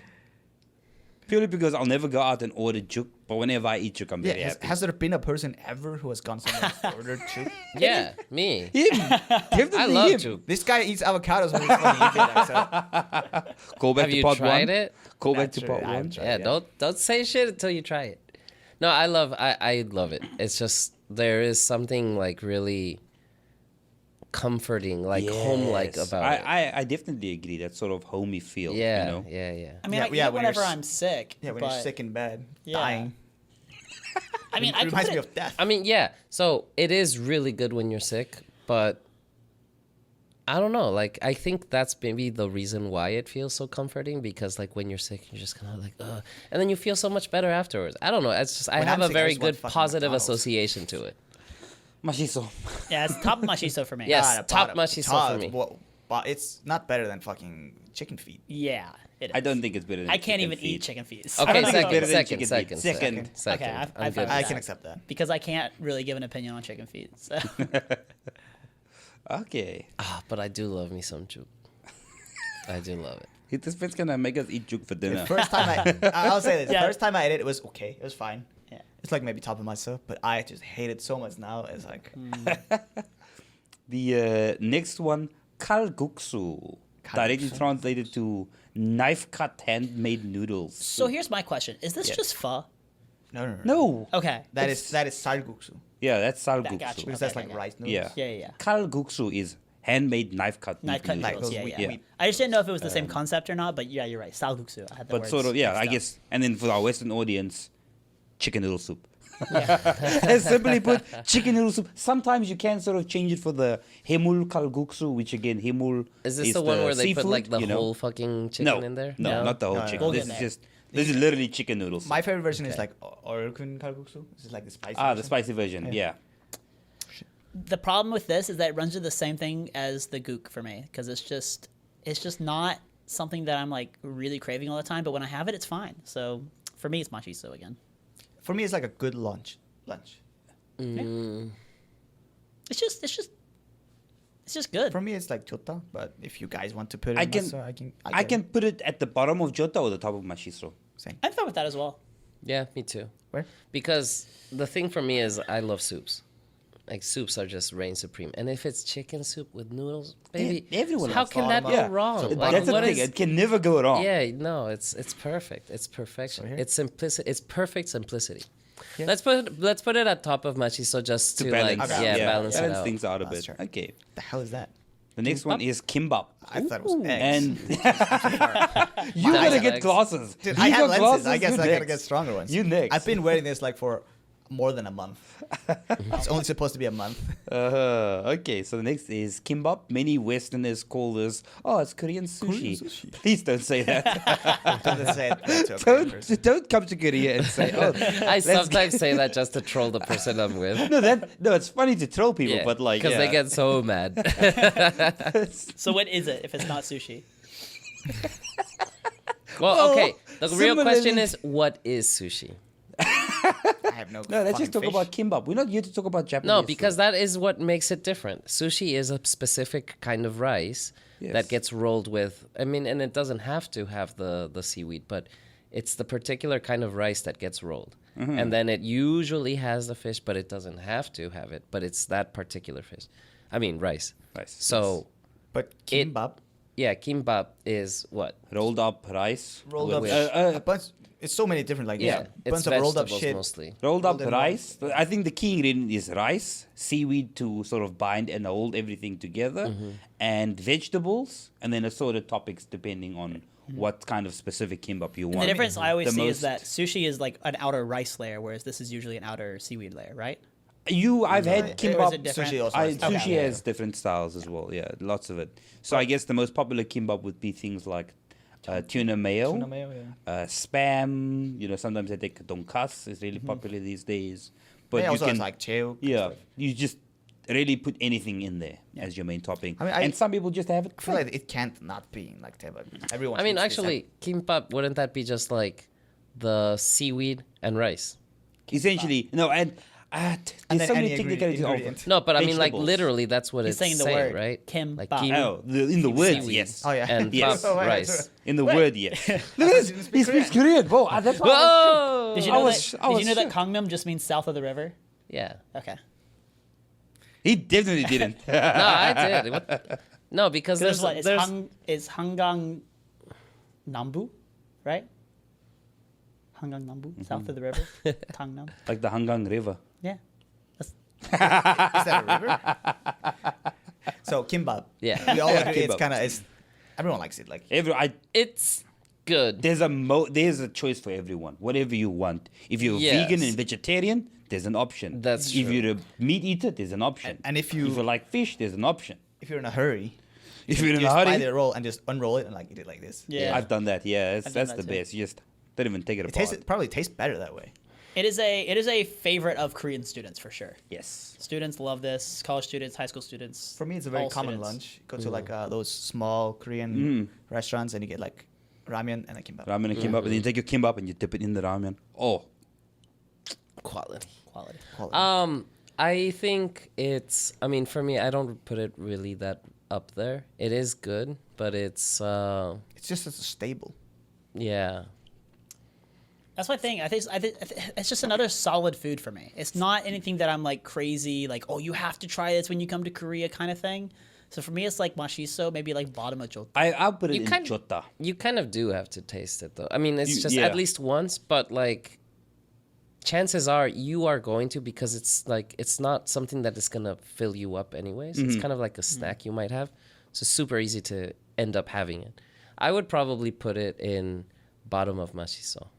Purely because I'll never go out and order juk, but whenever I eat juk, I'm very happy. Has there been a person ever who has gone somewhere and ordered juk? Yeah, me. Him. Definitely I love him. juk. This guy eats avocados when he's fucking eating it. So. Go back Have to you part tried one. it? Go back That's to true. part I haven't one. tried Yeah, it. don't say shit until you try it. No, I love it. It's just there is something like really comforting, like home-like Yes. about it. I definitely agree. That sort of homey feel. Yeah, You know? yeah. I mean, Yeah, I eat when whenever you're I'm sick. Yeah, when but, you're sick in bed, Yeah. dying. I mean, It I could reminds put me it, of death. I mean, yeah. So it is really good when you're sick, but I don't know. Like, I think that's maybe the reason why it feels so comforting because, like, when you're sick, you're just kind of like, ugh. And then you feel so much better afterwards. I don't know. It's just, I When have I'm a sick, I very just want good fucking positive McDonald's. association to it. Machiso. yeah, it's top machiso for me. Yes. the top bottom. machiso Top, for me. well, but it's not better than fucking chicken feet. Yeah, it is. I don't think it's better than I can't chicken even feet. eat chicken feet. So- I Okay, don't think it's better than second. chicken feet. Second. Okay, I've I'm found good with I that. can accept that. Because I can't really give an opinion on chicken feet. So. Okay. But I do love me some juk. I do love it. This friend's gonna make us eat juk for dinner. The first time I'll say this. Yeah. The first time I ate it, it was okay. It was fine. Yeah. It's like maybe top of myself, but I just hate it so much now. It's like The next one, kalguksu. Directly Kalguksu. translated to knife cut handmade noodles. So here's my question: is this Yeah. just pho? no. No. Okay. That is salguksu Yeah, that's That salguksu. got you. because Okay, that's like okay. rice noodles. Yeah. Yeah. Kalguksu is handmade knife cut Knife cut noodles. noodles. those Yeah, wheat- yeah. wheat. I just didn't know if it was the same concept or not, but yeah, you're right. Salguksu. I had the But words sort of, yeah, mixed I up. guess. And then for our Western audience, chicken noodle soup. As simply put, chicken noodle soup. Sometimes you can sort of change it for the hemul kalguksu, which again, hemul Is this the one where they put seafood, like the you know? whole fucking chicken No, in there? no, not the whole No, no, chicken. no. We'll This get is there. just this is literally chicken noodle soup. My favorite version is like orikun kalguksu. This is like the spicy. The version. spicy version. Yeah. Yeah. The problem with this is that it runs into the same thing as the gook for me because it's just not something that I'm like really craving all the time. But when I have it, it's fine. So for me, it's machiso again. For me, it's like a good lunch. It's just good. For me, it's like chota. But if you guys want to put it, I in can- maso, I can put it at the bottom of jota or the top of machiso. Same. I'm fine with that as well. Yeah, me too. Where? Because the thing for me is I love soups. Like soups are just reign supreme. And if it's chicken soup with noodles, baby, everyone how loves can that that. go Yeah. wrong? So Like, That's the what thing. is- It can never go wrong. Yeah, no, it's perfect. It's perfection. here? It's simplicity. It's perfect simplicity. Yeah. Let's put it at top of machiso just to, like balance, balance it balance out. things out a That's bit. true. Okay. The hell is that? The next one is kimbap. I thought it was eggs. And you Nice gotta get eggs. glasses. Dude, You I have got lenses. I glasses, guess you I gotta next. get stronger ones. You next. I've been wearing this like for more than a month. It's only supposed to be a month. Okay, so the next is kimbap. Many Westerners call this, it's Korean sushi. Korean sushi. Please don't say that. Don't say it to a Korean person. don't come to Korea and say, I sometimes say that just to troll the person I'm with. no, it's funny to troll people, but like, because they get so mad. So what is it if it's not sushi? Well, okay. The real similarly- question is, what is sushi? I have no. No, let's just talk fucking about fish. kimbap. We're not here to talk about Japanese. No, because food. that is what makes it different. Sushi is a specific kind of rice Yes. that gets rolled with. I mean, and it doesn't have to have the seaweed, but it's the particular kind of rice that gets rolled. Mm-hmm. And then it usually has the fish, but it doesn't have to have it. But it's that particular fish. I mean, rice. Rice, So But It- kimbap yeah, kimbap is what? Rolled up rice. Rolled with- up a bunch. It's so many different like Yeah, it's bunch of rolled up vegetables shit. mostly. Rolled up Rolled in rice. I think the key ingredient is rice, seaweed to sort of bind and hold everything together, and vegetables, and then assorted topics depending on what kind of specific kimbap you And want. the difference I always The see is most- that sushi is like an outer rice layer, whereas this is usually an outer seaweed layer, right? I've had Or is kimbap. it different? Sushi also I, has sushi Okay. has different styles as well. Yeah, lots of it. So I guess the most popular kimbap would be things like tuna mayo, Tuna mayo, yeah. spam. Sometimes they take donkas. It's really popular these days. But But you also can, has like chew. yeah, you just really put anything in there as your main topping. I mean, and some people just have it. I feel like it can't not be in like teba. Everyone. I mean, eats this actually, kimbap, wouldn't that be just like the seaweed and rice? Essentially, no, and And there's then so many any technicalities of ingredient. No, but I mean, like, Vegetables. literally, that's what He's it's saying the saying, word right? kimbap. Like Oh, in the words, seaweed. yes. Oh yeah. And Yes. pop Oh, yeah, rice. sure. In the word, yes. Look thought at this. you didn't He speak speaks Korean. Whoa, that's why Whoa! Did you I know was- that? I Did was you know that shook. Gangnam just means south of the river? Yeah. Okay. He definitely didn't. No, I did. What? No, because There's there's, what is Hangang Nambu, right? Hangang Nambu, south of the river. Gangnam. Like the Hangang River. Yeah. Is that a river? So kimbap. Yeah. We all agree it's Kimbap. kind of everyone likes it. Like it's good. There's a choice for everyone. Whatever you want. If you're Yes. vegan and vegetarian, there's an option. That's if true. you're a meat eater, there's an option. And if you- like fish, there's an option. if you're in a hurry, If you're in you a just buy hurry, the roll and just unroll it and like eat it like this. Yeah. I've done that. Yeah, I've done that's that the too. best. You just don't even take it It apart. probably tastes better that way. It is a favorite of Korean students for sure. Yes. Students love this. College students, high school students. For me, it's a very all common students. lunch. Go to like those small Korean restaurants and you get like ramen and a kimbap. Ramen and kimbap, and then you take your kimbap and you dip it in the ramen. Oh, Quality. Quality. Quality. I think it's. I mean, for me, I don't put it really that up there. It is good, but it's. It's just as stable. Yeah. That's my thing. I think it's just another solid food for me. It's not anything that I'm like crazy, like, oh, you have to try this when you come to Korea kind of thing. So for me, it's like mashiso, maybe like bottom of jota. I'll put it You in kind- chota. You kind of do have to taste it, though. I mean, it's just yeah. at least once, but like, chances are you are going to, because it's like it's not something that is gonna fill you up anyways. It's kind of like a snack you might have, so super easy to end up having it. I would probably put it in bottom of mashiso.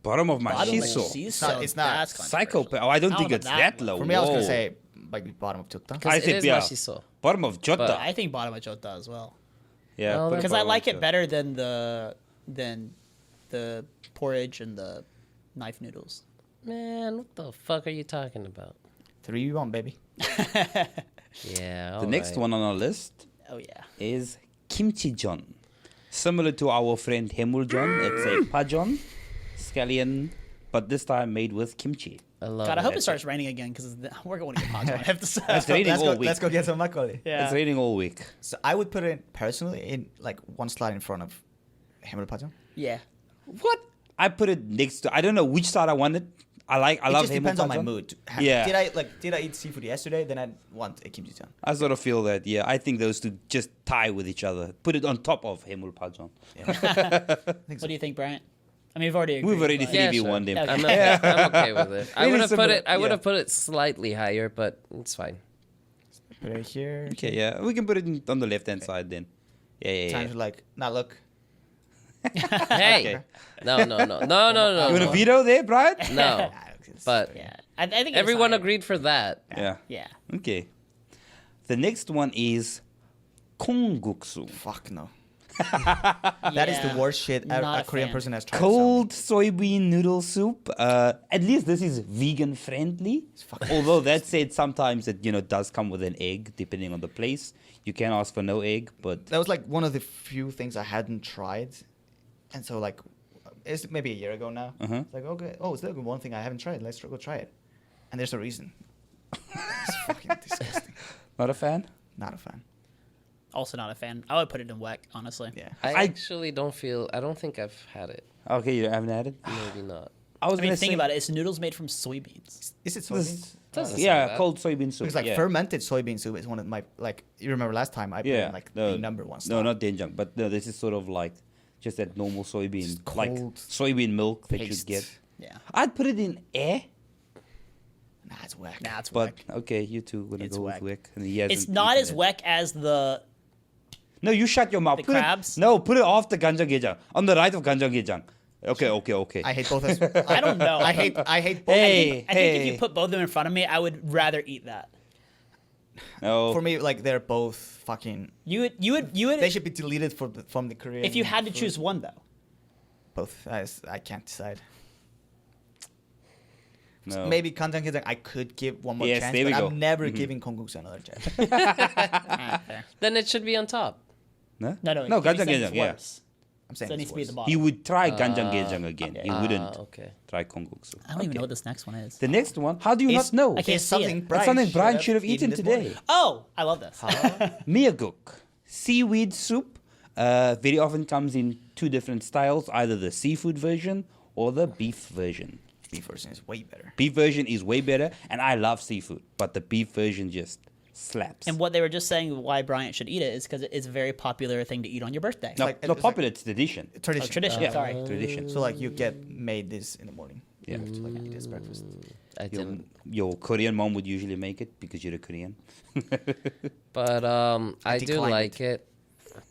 Bottom of my Bottom of shiso. shiso. It's not That's controversial. Psychopath. Oh, I don't I think don't it's know that that low. For me, I was gonna Whoa. say like bottom of chota. Because I it said, is yeah. mashiso. Bottom of jota. But I think bottom of jota as well. Yeah, Well, put Because I bottom like of it jota. better than the porridge and the knife noodles. Man, what the fuck are you talking about? 3v1, baby. Yeah. The next one on our list Oh yeah. is kimchi jon. Similar to our friend Hemuljon, it's a pajon, scallion, but this time made with kimchi. I love God, I it. hope it starts raining again because we're going to get hot. I have to say. It's raining let's all go, week. let's go get some makgeolli. Yeah. It's raining all week. So I would put it personally in like one slide in front of Hammer Pajon. Yeah. What? I put it next to. I don't know which side I wanted. I It love just depends on my Hemulpajon. mood. Yeah. Did I eat seafood yesterday? Then I'd want a kimchi chan. I sort of feel that. Yeah, I think those two just tie with each other. Put it on top of Hemulpajon. What do you think, Bryant? I mean, we've already agreed. We've already but- Yeah, 3v1 Okay. them. I'm okay, I'm okay with it. I Really would have put similar, it. I would yeah. have put it slightly higher, but it's fine. Put it here. Okay, yeah, we can put it on the left hand side then. Yeah. Times like, nah, look. Hey, Okay. no. You want a no. veto there, Brian? No, but Yeah. I think it's everyone higher. agreed for that. Yeah. Yeah. Okay. The next one is kongguksu. Fuck no. That is the Yeah. worst shit Not a a Korean fan. person has tried. Cold soybean noodle soup. At least this is vegan friendly. Although that said, sometimes it does come with an egg, depending on the place. You can ask for no egg, but That was like one of the few things I hadn't tried, and so like, it's maybe a year ago now. Uh-huh. It's like, okay, oh, it's like one thing I haven't tried. Let's go try it. And there's a reason. It's fucking disgusting. not a fan. Not a fan. Also not a fan. I would put it in wet, honestly. Yeah. I actually don't feel. I don't think I've had it. Okay, you haven't had it. Maybe not. I was I mean, gonna think say, about it. It's noodles made from soybeans. Is it This- soybeans? Doesn't say Yeah, that. cold soybean soup. Because like yeah. fermented soybean soup is one of my like. You remember last time I put in like no, the number one. No, Style. not doenjang, but no, this is sort of like just that normal soybean, Just like cold soybean milk that you paste. get. Yeah. I'd put it in air, Nah, it's whack. Nah, it's but whack. okay, you two gonna It's go whack. with wick, and he hasn't It's not eaten as it. whack as the. No, you shut your mouth. The Put it- crabs? no, put it after ganjang-gaejang, on the right of ganjang-gaejang. Okay. I hate both. As, I don't know. I hate both. Hey, I think if you put both of them in front of me, I would rather eat that. no. For me, like they're both fucking. You would. They should be deleted from the Korean. if you had to food. choose one though. both, I can't decide. No. Maybe kanjang I could give one more Yes, chance, there we but go. I'm never giving kongguksu another chance. Then it should be on top. No, No, no, you're saying ganjang-gaejang. it's Yeah, worse. I'm So saying it it's needs to be at worse. the bottom. he would try ganjang-gaejang again. okay. He wouldn't Okay. try kongguksu. I don't even Okay. know what this next one is. The next one, how do you It's- not know? I can't It's see it. something It's Brian something Brian should have eaten eaten this today. morning. Oh, I love this. Miyaguk, seaweed soup. Very often comes in two different styles, either the seafood version or the beef version. Beef version is way better. Beef version is way better, and I love seafood, but the beef version just slaps. And what they were just saying why Bryant should eat it is because it's a very popular thing to eat on your birthday. no, like- not it's popular, it's tradition. Tradition. Oh, tradition. Yeah, Sorry. tradition. So like you get made this in the morning. Yeah. So like eat this breakfast. I Your, didn't. your Korean mom would usually make it because you're a Korean. But I do declined like it.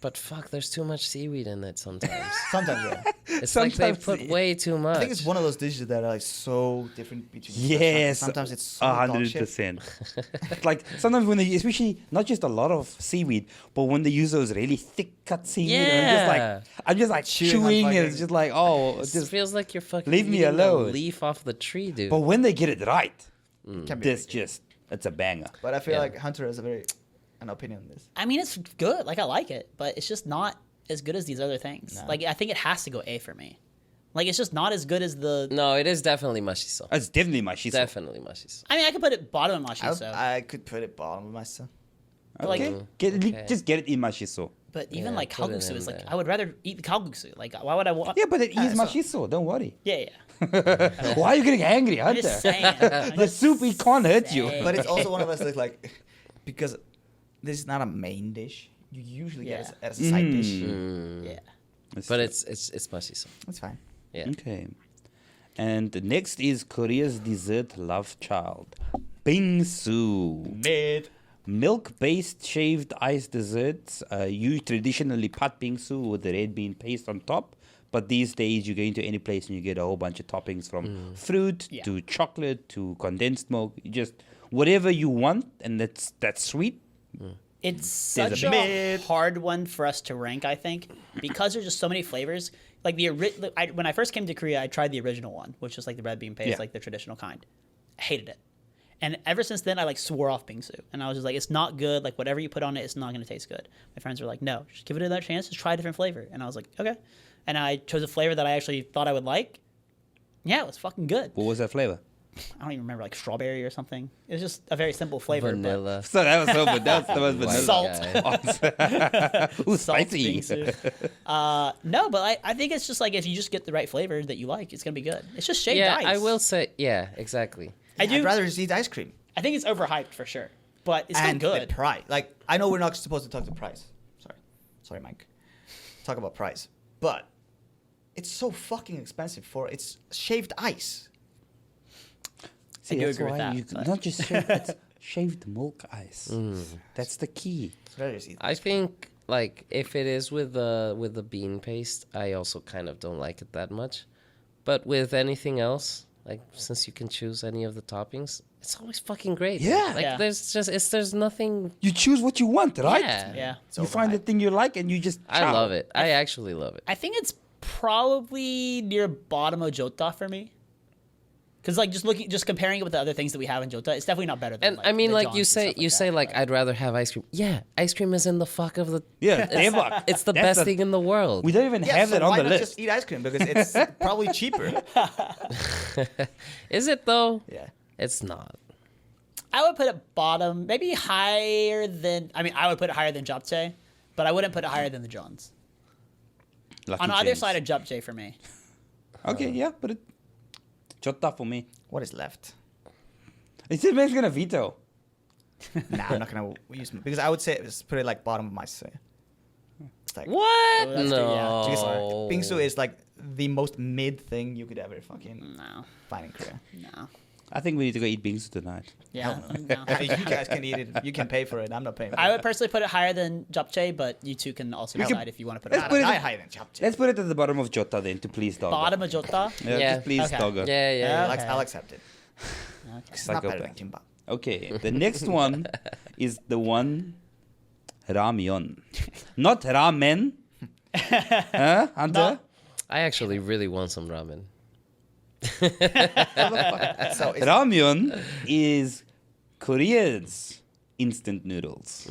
But fuck, there's too much seaweed in it sometimes. Sometimes, yeah. It's like they Sometimes put way too much. I think it's one of those dishes that are like so different between. Yes, Sometimes it's so dog shit. 100%. Like sometimes when they, especially not just a lot of seaweed, but when they use those really thick cut seaweed, Yeah. I'm just like Chewing on chewing, and it's fucking- just like, oh, It it's just. feels like you're fucking leave me eating the alone. leaf off the tree, dude. But when they get it right, Can be this really good. just it's a banger. But I feel Yeah. like Hunter has an opinion on this. I mean, it's good. Like I like it, but it's just not as good as these other things. No. Like I think it has to go A for me. Like it's just not as good as the. No, it is definitely mushiso. It's definitely my shiso. Definitely mushiso. I mean, I could put it bottom of my I, shiso, I could put it bottom of myself. like- Okay, get it, Okay. just get it in my shiso. but even Yeah, like put it kalguksu in is like there. I would rather eat the kalguksu. Like why would I want? Yeah, but it is so- my shiso. Don't worry. Yeah, yeah. Why are you getting angry, I'm Hunter? just saying. I'm The just soup it can't hurt you. saying. But it's also one of those like because this is not a main dish. You usually get it as a side dish. Yeah. But it's mushiso. That's fine. Yeah. Okay. And the next is Korea's dessert love child, bingsu. Mid. Milk-based shaved ice desserts. You traditionally pat bingsu with the red bean paste on top. But these days, you go into any place and you get a whole bunch of toppings from fruit Yeah. to chocolate to condensed milk. You just whatever you want, and that's sweet. It's There's a such a mid. hard one for us to rank, I think, because there's just so many flavors. Like when I first came to Korea, I tried the original one, which was like the red bean paste, Yeah. like the traditional kind. I hated it, and ever since then, I like swore off bingsu, and I was just like, it's not good. Like whatever you put on it, it's not going to taste good. My friends were like, no, just give it another chance. Just try a different flavor, and I was like, okay. And I chose a flavor that I actually thought I would like. Yeah, it was fucking good. What was that flavor? I don't even remember, like strawberry or something. It was just a very simple flavor. but Vanilla. So that was so, but that was vanilla. Salt. Guy. Ooh, Salt spicy. bingsu. No, but I think it's just like if you just get the right flavor that you like, it's gonna be good. It's just shaved Yeah, ice. I will say, yeah, exactly. I do. I'd rather just eat ice cream. I think it's overhyped for sure, but it's still And good. the price. Like I know we're not supposed to talk the price. Sorry, Mike. Talk about price, but it's so fucking expensive for it's shaved ice. I do that's agree with why that, you- but- Not just shaved, it's shaved milk ice. That's the key. I'd rather just eat. I think like if it is with the bean paste, I also kind of don't like it that much. But with anything else, like since you can choose any of the toppings, it's always fucking great. Yeah. Like Yeah. there's nothing. You choose what you want, right? Yeah. Yeah, You find the thing you like and you just. I chow. love it. I actually love it. I think it's probably near bottom of Jota for me. Because like just comparing it with the other things that we have in Jota, it's definitely not better than. And like, I mean, the like Johns you and say, stuff you say that, like but- I'd rather have ice cream. Yeah, ice cream is in the fuck of the. Yeah, Devak. It's the That's best thing in the world. We don't even Yeah, have so that on why the not list. just eat ice cream because it's probably cheaper. Is it though? Yeah. It's not. I would put it bottom, maybe higher than. I mean, I would put it higher than Japchae, but I wouldn't put it higher than the Johns. Lucky On either James. side of Japchae for me. Okay, yeah, but it. Chota for me. What is left? Is it man's gonna veto? Nah, I'm not gonna use because I would say it's put it like bottom of my say. It's like What? Oh, that's good, yeah. because No. bingsu is like the most mid thing you could ever fucking No, find in Korea. no. I think we need to go eat bingsu tonight. Yeah. no. You guys can eat it. You can pay for it. I'm not paying for I it. would personally put it higher than japchae, but you two can also We can- decide if you want to put Let's it put it higher. in- higher than japchae. Let's put it at the bottom of Jota then to please Dogger. Bottom of jota. Yeah, Yeah. just please Okay. Dogger. Yeah, yeah. Okay. I'll accept it. Okay. It's not better than Psychopath. kimbap. Okay, the next one is the one ramyeon. Not ramen. Huh, Hunter? No. I actually really want some ramen. So it's, Ramyeon is Korea's instant noodles.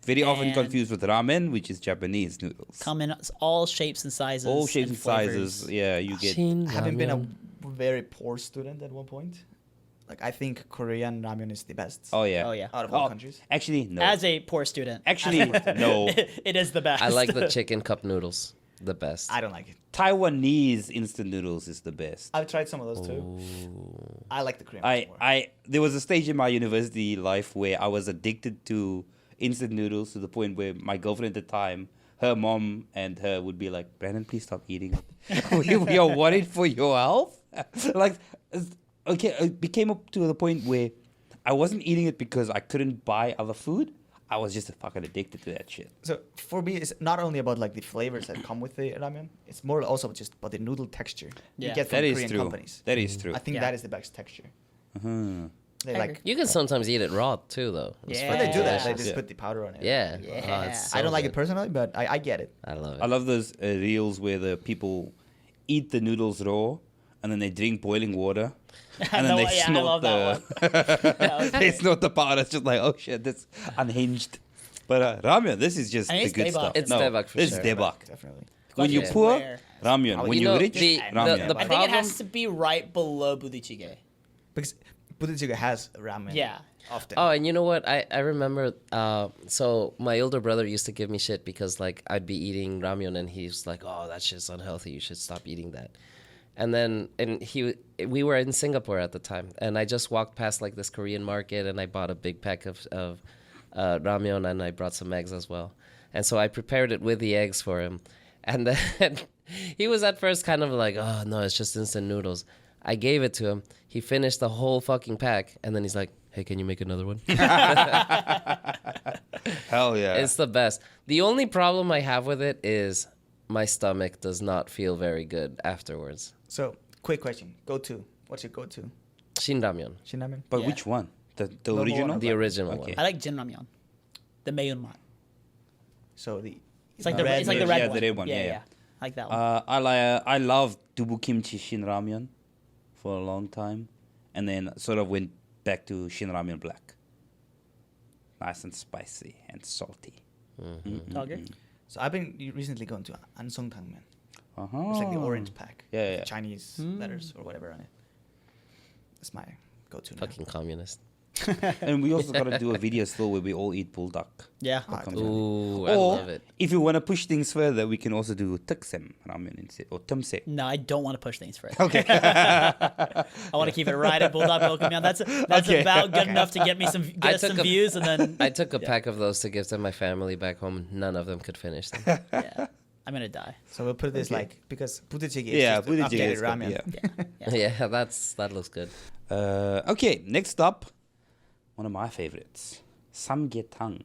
Very often And- confused with ramen, which is Japanese noodles. Come in all shapes and sizes. All shapes and flavors. sizes. Yeah, you get. having been a very poor student at one point, like I think Korean ramen is the best Oh yeah. Oh, yeah. out of all countries. Actually, no. As a poor student. Actually, no. it is the best. I like the chicken cup noodles the best. I don't like it. Taiwanese instant noodles is the best. I've tried some of those too. Ooh. I like the Korean ones more. There was a stage in my university life where I was addicted to instant noodles to the point where my girlfriend at the time, her mom and her would be like, Brandon, please stop eating it. we are worried for your health. Like, okay, it became up to the point where I wasn't eating it because I couldn't buy other food. I was just fucking addicted to that shit. So for me, it's not only about like the flavors that come with the ramen. It's more also just about the noodle texture you Yeah. get from That is Korean true. companies. That is true. I think Yeah. that is the best texture. Uh-huh. They I like agree. You can sometimes eat it raw too, though. It's Yeah. when fucking they do that, they delicious. just Yeah. put the powder on it. Yeah. Yeah. Oh, it's so I don't like it good. personally, but I get it. I love it. I love those reels where the people eat the noodles raw and then they drink boiling water and then No, they yeah, I snort love that the they snort the powder. It's just like, oh shit, that's unhinged. But ramen, this is just I mean, the it's good daebak. stuff. It's no, daebak for this sure. is daebak. Definitely. When you It's pour rare. ramyun, Oh, when you you know, rich the- ramyun. the I think it has problem- to be right below budae-jjigae. Because budae-jjigae has ramen. Yeah. Often. Oh, and you know what? I remember. So my older brother used to give me shit because like I'd be eating ramyun and he's like, "Oh, that shit's unhealthy. You should stop eating that." And then we were in Singapore at the time, and I just walked past like this Korean market, and I bought a big pack of ramyun, and I brought some eggs as well. And so I prepared it with the eggs for him, and then he was at first kind of like, "Oh no, it's just instant noodles." I gave it to him. He finished the whole fucking pack, and then he's like, "Hey, can you make another one?" Hell yeah. It's the best. The only problem I have with it is my stomach does not feel very good afterwards. So, quick question. Go-to. What's your go-to? Shin ramyun, Shin ramen? But Yeah. which one? The Normal original? one? the original Okay. one. I like jin ramyeon. The mayonmat. So the It's like the red it's like the version. red Yeah, one. the red one, Yeah, yeah, yeah. yeah. I like that one. I love dubu kimchi shin ramyun for a long time, and then sort of went back to shin ramyun black. Nice and spicy and salty. Dogger? So I've been recently going to Ansong Tangmen. Uh-huh. It's like the orange pack. Yeah, with yeah. the Chinese letters or whatever on it. That's my go-to. now. Fucking communist. And we also got to do a video still where we all eat bulldog. Yeah. Ah, Comes Ooh, I Or love it. if you want to push things further, we can also do tuksem ramen instead, or tumse. No, I don't want to push things further. Okay. I want to keep it right at Bulldog Pokemon. That's Okay. about good enough to get me some I get us took some a- views, and then I took a pack of those to give to my family back home. None of them could finish them. yeah, I'm gonna die. So we'll put this Okay. like because budae-jjigae is Yeah, just budae-jjigae updated is good, ramen. yeah. Yeah. Yeah, that looks good. Okay, next up, one of my favorites, samgyetang.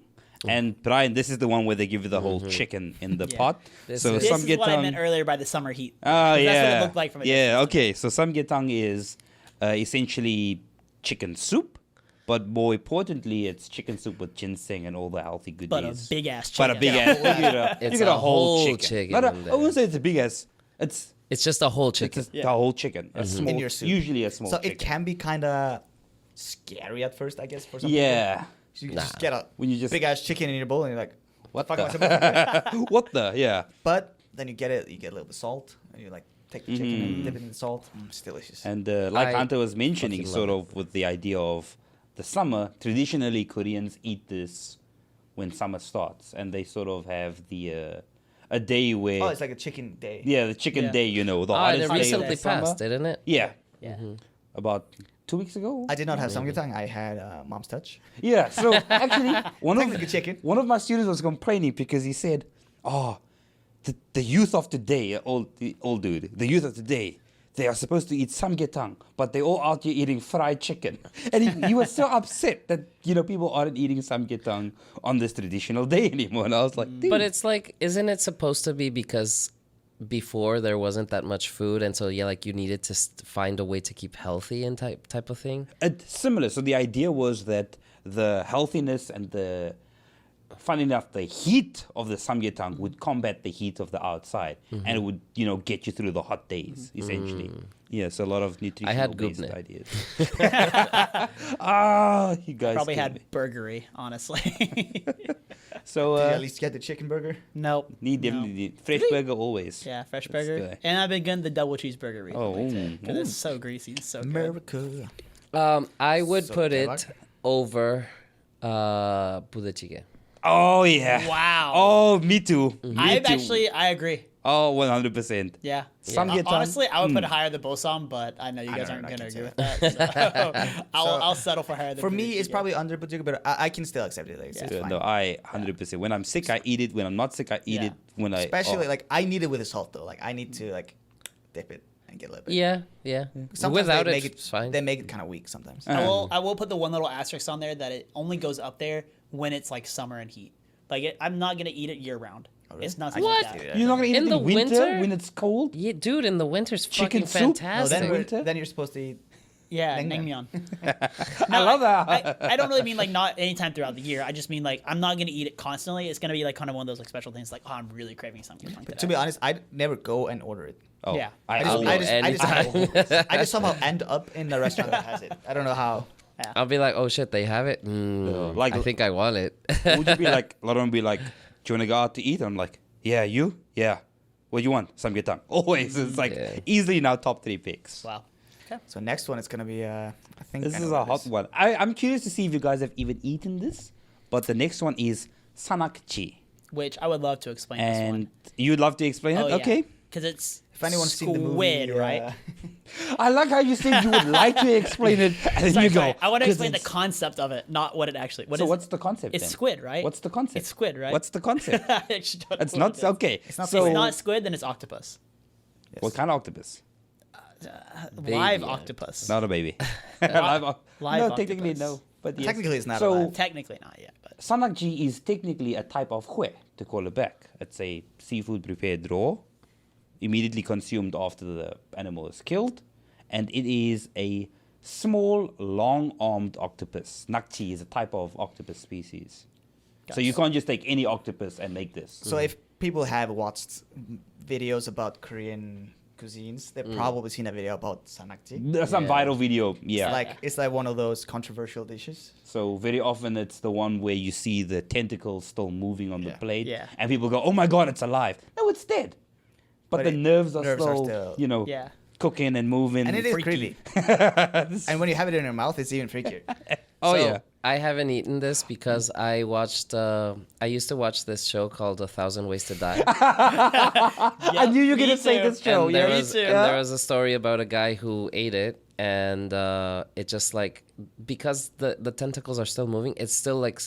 And Brian, this is the one where they give you the whole chicken in the Yeah. pot. This So is- This is what I samgyetang. meant earlier by the summer heat. Oh, 'Cause yeah. That's what it looked like from a Yeah, distance. okay. So samgyetang is essentially chicken soup, but more importantly, it's chicken soup with ginseng and all the healthy goodies. But a big ass But chicken. a big ass. You get a, It's you get a a whole whole chicken. chicken Not a, in I there. wouldn't say it's a big ass. It's just a whole It's chicken. just the whole chicken. A small, In your soup. Usually a small So chicken. it can be kind of scary at first, I guess, for some Yeah. people. So you Nah. just get a When you just- big ass chicken in your bowl and you're like, What fuck am I the? supposed to do? What the? Yeah. But then you get it, you get a little bit of salt, and you like take the chicken Mhm. and dip it in the salt. It's delicious. And like I Hunter was mentioning, fucking sort love of with the idea of the summer, traditionally Koreans eat this when summer starts, and they sort of have the a day where Oh, it's like a chicken day. yeah, the chicken Yeah. day, you know, the Oh, and hottest it day of recently the summer. passed, didn't it? Yeah. Yeah. about 2 weeks ago. I did not have samgyetang. I had mom's touch. Yeah, so actually, Technically chicken. one of my students was complaining because he said, "Oh, the youth of today, the old dude, the youth of today, they are supposed to eat samgyetang, but they're all out here eating fried chicken." And he was so upset that people aren't eating samgyetang on this traditional day anymore. And I was like, dude. But it's like, isn't it supposed to be because before there wasn't that much food, and so like you needed to find a way to keep healthy and type of thing? It's similar. So the idea was that the healthiness and funny enough, the heat of the samgyetang would combat the heat of the outside, and it would, get you through the hot days, essentially. Yeah, so a lot of nutritional based gubne. ideas. You guys Probably killed had me. burgery, honestly. So Did you at least get the chicken burger? Nope. definitely need fresh burger always. Yeah, fresh That's burger. good. And I've been getting the double cheeseburger recently. Oh, Because it's so greasy. It's so good. America. I would So put Kevlar? it over budae. Oh yeah. Wow. Oh, me too. Me too. I agree. Oh, 100%. Yeah. Samgyetang. Honestly, I would put it higher than bosam, but I know you guys don't aren't know, going to I agree with that. So I'll settle for higher than For me, budae. it's probably under budae, but I can still accept it. Like, it's Yeah, fine. no, I 100%. When I'm sick, I eat it. When I'm not sick, I eat Yeah. it. When I Especially like I need it with the salt though. Like I need to like dip it and get a little bit. Yeah. Sometimes Without they it, make it's fine. They make it kind of weak sometimes. I will put the one little asterisk on there that it only goes up there when it's like summer and heat. Like I'm not gonna eat it year round. really? It's not What? like that. You're not gonna eat In it the in winter, winter? when it's cold. Yeah, dude, in the winter's Chicken fucking soup? No, fantastic. then, winter? then you're supposed to eat. Yeah, Naengmyeon. naengmyeon. I love that. I don't really mean like not anytime throughout the year. I just mean like I'm not gonna eat it constantly. It's gonna be like kind of one of those like special things. Like I'm really craving something. To be honest, I never go and order it. Oh, Yeah. I I'll always- go I just somehow end up in the restaurant that has it. I don't know how. I'll be like, oh shit, they have it. like- I think I want it. would you be like, a lot of them be like, do you want to go out to eat? I'm like, yeah, you? Yeah. What do you want? Samgyetang. Always. It's like Yeah. easily now top 3 picks. Wow. So next one is gonna be I think This I is know a what it hot one. I'm curious to see if you guys have even eaten this. But the next one is sanakchi. Which I would love to explain this one. And you'd love to explain it? Okay. Because it's If anyone's seen the movie, squid, right? I like how you said you would like to explain it, and then Sorry, you go. sorry. I want to 'cause explain the it's- concept of it, not what it actually. What So is- what's the concept It's then? squid, right? What's the concept? It's squid, right? What's the concept? I actually don't know It's what not it is. okay. It's not so It's not squid, then it's octopus. what kind of octopus? Live yeah. octopus. Not a baby. live, live no, technically octopus. no. But yes. Technically, it's not so, alive. Technically not yet, but Sanakji is technically a type of hue, to call it back. It's a seafood prepared raw, immediately consumed after the animal is killed, and it is a small, long-armed octopus. Nakchi is a type of octopus species. So you can't just take any octopus and make this. So if people have watched videos about Korean cuisines, they've probably seen a video about sanakji. There's some Yeah. viral video, yeah. It's like one of those controversial dishes. So very often it's the one where you see the tentacles still moving on the Yeah. plate, Yeah. and people go, "Oh my god, it's alive!" No, it's dead. But the nerves are still, Yeah. cooking and moving. And it is Freaky. creepy. And when you have it in your mouth, it's even freakier. Oh So, yeah. I haven't eaten this because I watched. I used to watch this show called A Thousand Ways to Die. I knew you were me gonna say too. this show. and Yeah, there me was too. and there was a story about a guy who ate it, and it just like because the tentacles are still moving, it's still like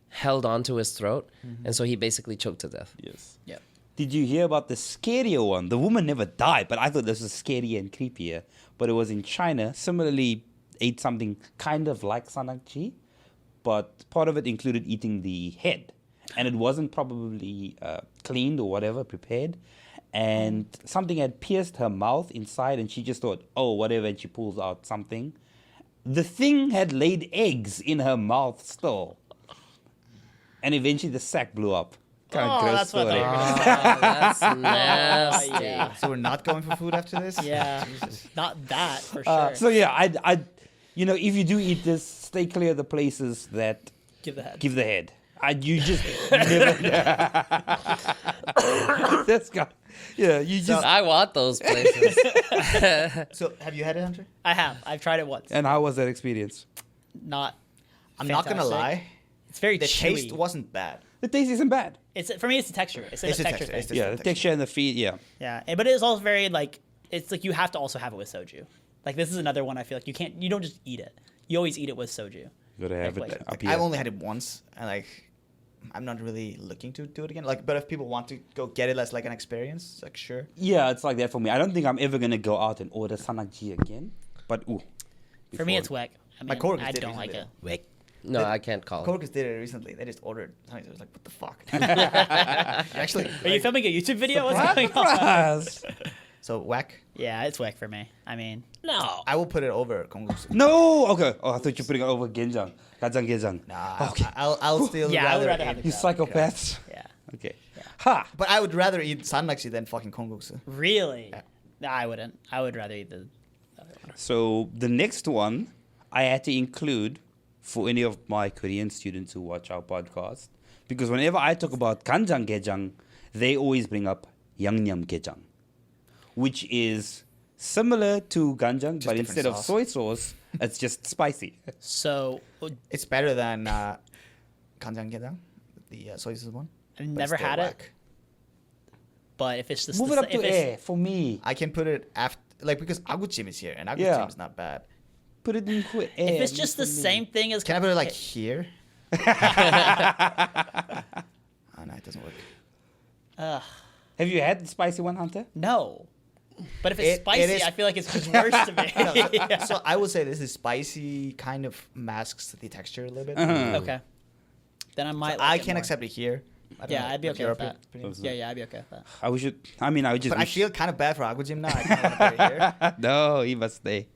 held onto his throat, and so he basically choked to death. Yes. Yep. Did you hear about the scarier one? The woman never died, but I thought this was scarier and creepier. But it was in China. Similarly, ate something kind of like sanakji, but part of it included eating the head, and it wasn't probably cleaned or whatever, prepared. And something had pierced her mouth inside, and she just thought, "Oh, whatever," and she pulls out something. The thing had laid eggs in her mouth still, and eventually the sack blew up. Kind of Oh, gross that's what I story. thought Oh, that's nasty. Oh, yeah. So we're not going for food after this? Yeah. Not that for sure. So yeah, I, if you do eat this, stay clear of the places that Give the head. give the head. You just never. This guy, yeah, you just. I want those places. So have you had it, Hunter? I have. I've tried it once. And how was that experience? Not. I'm not gonna fantastic. lie. It's very The chewy. taste wasn't bad. The taste isn't bad. It's for me. It's the texture. It's a It's the texture texture, thing. it's the- Yeah, the texture. texture and the feed. Yeah, Yeah, but it's also very like it's like you have to also have it with soju. Like this is another one I feel like you don't just eat it. You always eat it with soju. You gotta have Like, it up Like, here. I've only had it once, and like, I'm not really looking to do it again. Like, but if people want to go get it as like an experience, like sure. Yeah, it's like that for me. I don't think I'm ever gonna go out and order sanakji again. But For me, it's whack. I My mean, coworkers I did don't like it. recently. No, I can't call it. Coworkers did it recently. They just ordered. It was like, what the fuck? Actually, Are you filming a YouTube video? What's going on? so whack. Yeah, it's whack for me. I mean, No. I will put it over kongguksu. No. Okay. Oh, I thought you were putting it over genjang. Gajang genjang. Nah, Okay. I'll still. Yeah, I would rather have You it. psychopaths. Yeah. Okay. Ha. But I would rather eat sanmakshi than fucking kongguksu. Really? Yeah. Nah, I wouldn't. I would rather eat the other one. So the next one I had to include for any of my Korean students who watch our podcast, because whenever I talk about kanjang gejang, they always bring up yangnyeom gejang, which is similar to ganjang, Just but different instead of sauce. soy sauce, it's just spicy. So It's better than kanjang the soy sauce one. I've but never it's still had it. whack. But if it's just Move the, it up if to it's, air for me. I can put it after, like, because aguchim is here, and aguchim Yeah. is not bad. Put it in air. if it's just the for me. same thing as Can I put it like here? Oh no, it doesn't work. Ugh, Have you had the spicy one, Hunter? no. But if it's It spicy, is- I feel like it's just worse to me. No, so, Yeah. so I would say this is spicy, kind of masks the texture a little bit. Uh-huh. Okay. Then I might. So like I it can more. accept it here. I don't Yeah, know I'd be what okay your with that. opinion is. Yeah, I'd be okay with that. I would. I mean, I would just. But I wish- feel kind of bad for aguchim now. I kind of want to put it here. No, he must stay.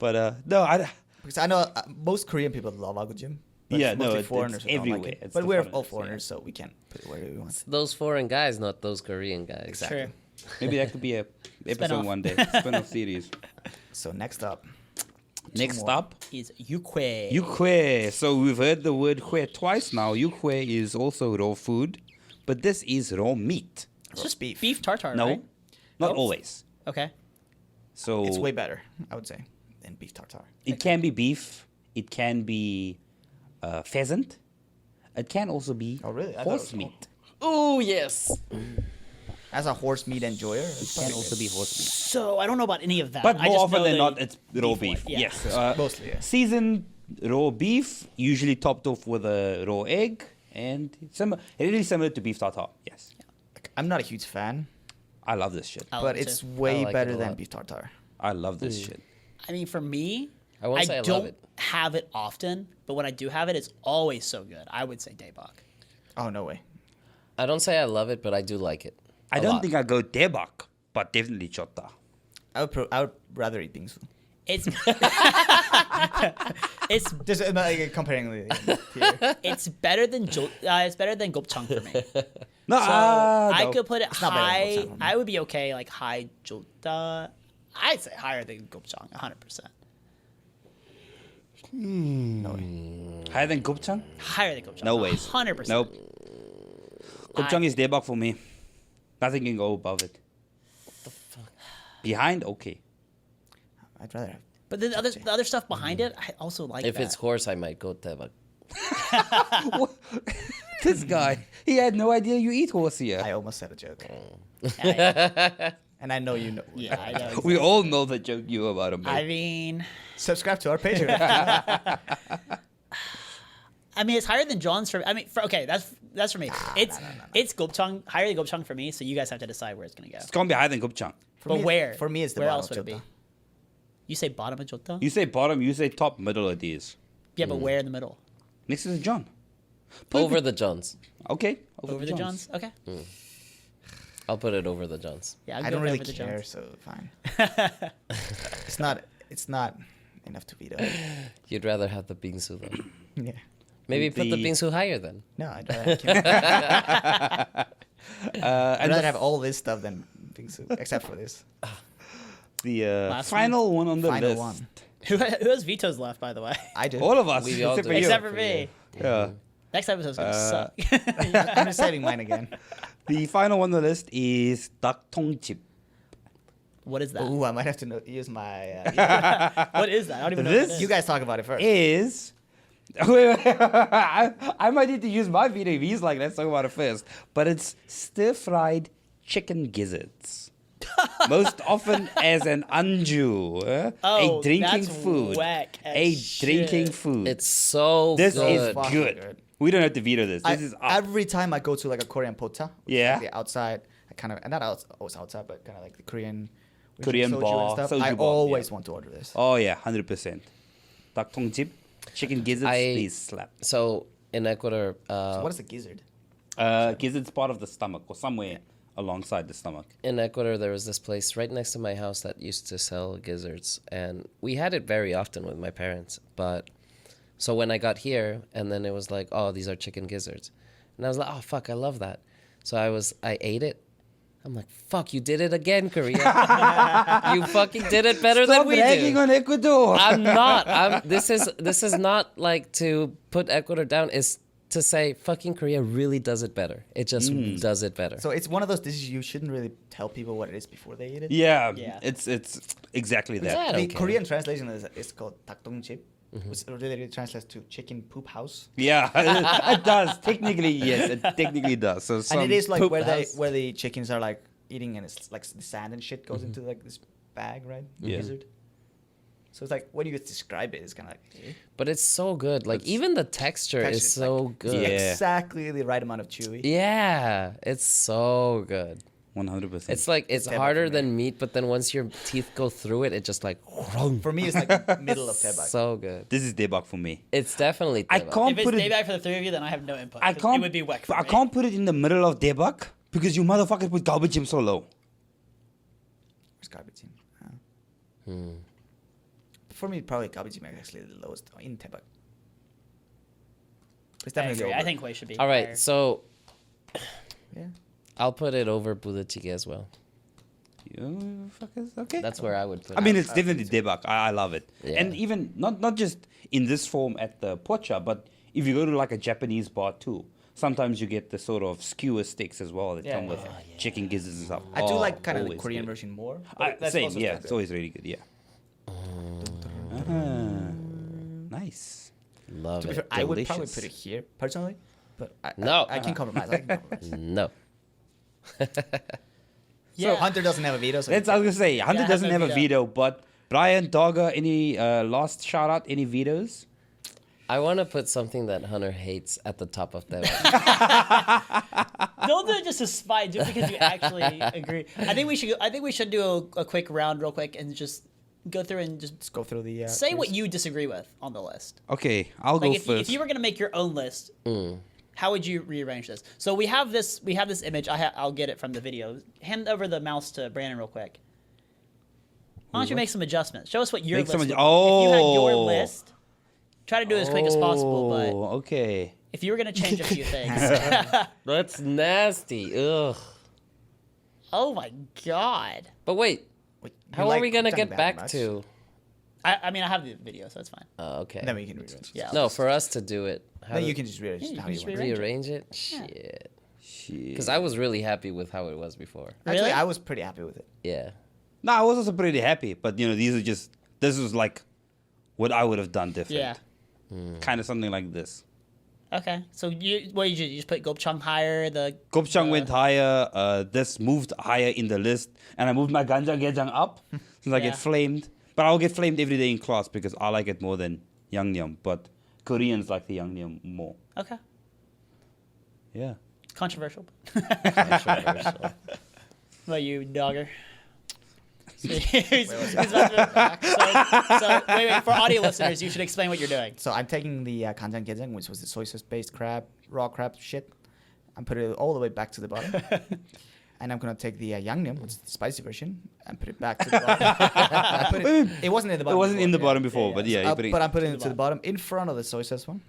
But no, I. Because I know most Korean people love aguchim. But Yeah, it's no, mostly it's foreigners who don't like everywhere. it. It's But the we're all foreigners, foreigners, so we can put it wherever we want. Those foreign guys, not those Korean guys. Exactly. True. Maybe that could be a episode Spin-off. one day. Spin-off series. So next up. Next more. up, Is yukwe. yukwe. So we've heard the word kwe twice now. Yukwe is also raw food, but this is raw meat. It's just beef. beef tartare, No, right? not Nope. always. Okay. So It's way better, I would say, than beef tartare. it can be beef. It can be pheasant. It can also be Oh, really? I thought it horse was- meat. Oh, yes. As a horse meat enjoyer, It can also be horse meat. So I don't know about any of that. But I more just often know than they- not, it's raw one, beef. yeah. Yes. Mostly, yeah. Seasoned raw beef, usually topped off with a raw egg, and really similar to beef tartare. Yes. Like, I'm not a huge fan, I love this shit. I but love it it's too. way I like it better a than lot. beef tartare. I love this shit. I mean, for me, I won't say I love don't it. have it often, but when I do have it, it's always so good. I would say daebak. Oh, no way. I don't say I love it, but I do like it. I A don't lot. think I go debak, but definitely chotta. I would rather eat bingsu. It's it's Just like, comparing the here. it's better than it's better than gopchang for me. No, So I no. could put it not better than high. gopchang for me. I would be okay like high jota. I'd say higher than gopchang, 100%. No way. Higher than gopchang? Higher than gopchang. No ways. 100%. Nope. Gopchang is debak for me. Nothing can go above it. Behind, okay. I'd rather have. But then the other stuff behind it, I also like If that. it's horse, I might go tebak. This guy, he had no idea you eat horse here. I almost said a joke. I, And I know you know. yeah, I know. We all know the joke you about him. I mean, Subscribe to our Patreon. it's higher than John's for. I mean, okay, that's for me. It's gopchang, higher than gopchang for me. So you guys have to decide where it's gonna go. It's gonna be higher than gopchang. For But me, where? For me, it's the where bottom else would it jota. be? You say bottom of jota? You say bottom, you say top, middle it is. Yeah, but where in the middle? Next to the John. Over the Johns. Okay. Over the Johns? Okay. I'll put it over the Johns. Yeah, I'll I go don't really over the care, Johns. so fine. It's not enough to veto. You'd rather have the bingsu though. Yeah. Maybe put the The- bingsu higher then. No, I'd rather have, I'd And rather the, have all this stuff than bingsu, except for this. the Last final one on the Final list. one. Who has vetoes left, by the way? I do. All of us, We all except do. for you. Except for for me. Yeah. Next episode's gonna suck. I'm just saving mine again. The final one on the list is dak tong chip. What is that? Ooh, I might have to use my. What is that? I don't even know. This- What it is. You guys talk about it first. Is wait, I might need to use my video if he's like, let's talk about it first. But it's stir fried chicken gizzards. most often as an anju, Oh, a drinking that's food, whack as a shit. drinking food. It's so This good. is Fucking good. good. We don't have to veto this. This I, is up. every time I go to like a Korean pota, which is Yeah. like the outside, I kind of, and not always outside, but kind of like the Korean Korean soju bar, and stuff. soju I bar, always yeah. want to order this. Oh yeah, 100%. Dak tong chip, chicken gizzards, these slap. So in Ecuador, So what is a gizzard? Gizzards part of the stomach or somewhere alongside the stomach. in Ecuador, there was this place right next to my house that used to sell gizzards, and we had it very often with my parents. But so when I got here, and then it was like, oh, these are chicken gizzards, and I was like, oh fuck, I love that. So I ate it. I'm like, fuck, you did it again, Korea. You fucking did it better Stop than we ragging do. on Ecuador. I'm not. This is not like to put Ecuador down. It's to say fucking Korea really does it better. It just does it better. So it's one of those dishes you shouldn't really tell people what it is before they eat it. Yeah, Yeah. it's exactly that. Yeah. I The don't care. Korean translation is called takdongchip, which really translates to chicken poop house. Yeah, it does. Technically, yes, it technically does. So And it is like poop where house. where the chickens are like eating and it's like the sand and shit goes into like this bag, right? Yeah. Gizzard. So it's like when you describe it, it's kind of like But it's so good. Like It's- even the texture is Texture's so like- good. Yeah. exactly the right amount of chewy. Yeah, it's so good. 100%. It's like it's Tebak harder for me. than meat, but then once your teeth go through it, it just like For me, it's like middle of tebak. so good. This is debak for me. It's definitely I tebak. can't If it's put day it. back for the three of you, then I have no input. I 'cause can't. It would be whack for I me. can't put it in the middle of debak because you motherfuckers put garbage in so low. Where's garbage in? For me, probably garbage is actually the lowest in tebak. It's I definitely agree. over. I think Wei should be. All right, higher. so Yeah. I'll put it over budachiga as well. You fuckers, okay. That's where I would put I it. mean, it's definitely debak. I love it. Yeah. And even not just in this form at the pocha, but if you go to like a Japanese bar too, sometimes you get the sort of skewer sticks as well that Yeah, come with yeah. chicken gizzards and stuff. I do Oh, like kind of the always Korean good. version more. but that's Same, also yeah. still It's good. always really good, yeah. Nice. Love To be it. fair, I would probably Delicious. put it here personally, but No. I can compromise. I can compromise. No. Yeah. Hunter doesn't have a veto, so That's I was gonna say. Hunter has doesn't no have a veto. veto, but Brian Dogger, any last shout out? Any vetoes? I want to put something that Hunter hates at the top of that. Don't do it just to spite. Do it because you actually agree. I think we should do a quick round, real quick, and just go through and just let's go through the. say what you disagree with on the list. Okay, I'll Like go if first. you were gonna make your own list, how would you rearrange this? So we have this image. I'll get it from the video. Hand over the mouse to Brandon real quick. Why don't you make some adjustments? Show us what your Make list. some would be. adj- If you had your Oh. list, try to do it as quick as possible. But Oh, okay. if you were gonna change a few things, That's nasty. Ugh. oh my god. But wait, how are we gonna get back to? I mean, I have the video, so it's fine. Oh, okay. Then we can rearrange. Yeah. No, for us to do it. How Then do- you can just rearrange Yeah, you how can you just want. rearrange. rearrange it. Shit. Shit. Because I was really happy with how it was before. Actually, Really? I was pretty happy with it. Yeah. No, I was also pretty happy, but this was like what I would have done different. Yeah. Kind of something like this. Okay. So what did you just put Gopchang higher? The Gopchang went higher. This moved higher in the list, and I moved my ganjang gejang up since I Yeah. get flamed. But I'll get flamed every day in class because I like it more than Yangnyeom. But Koreans like the Yangnyeom more. okay. Yeah. Controversial. Controversial. What about you, Dogger? He's about to- so wait. For audio listeners, you should explain what you're doing. So I'm taking the kanjang gejang, which was the soy sauce based crab, raw crab shit. I'm putting it all the way back to the bottom. And I'm gonna take the yangnyeom, which is the spicy version, and put it back to the bottom. It wasn't in the bottom. It wasn't in the before, bottom before, but yeah, you put it- but I'm putting to it the to the bottom in front of the soy sauce one.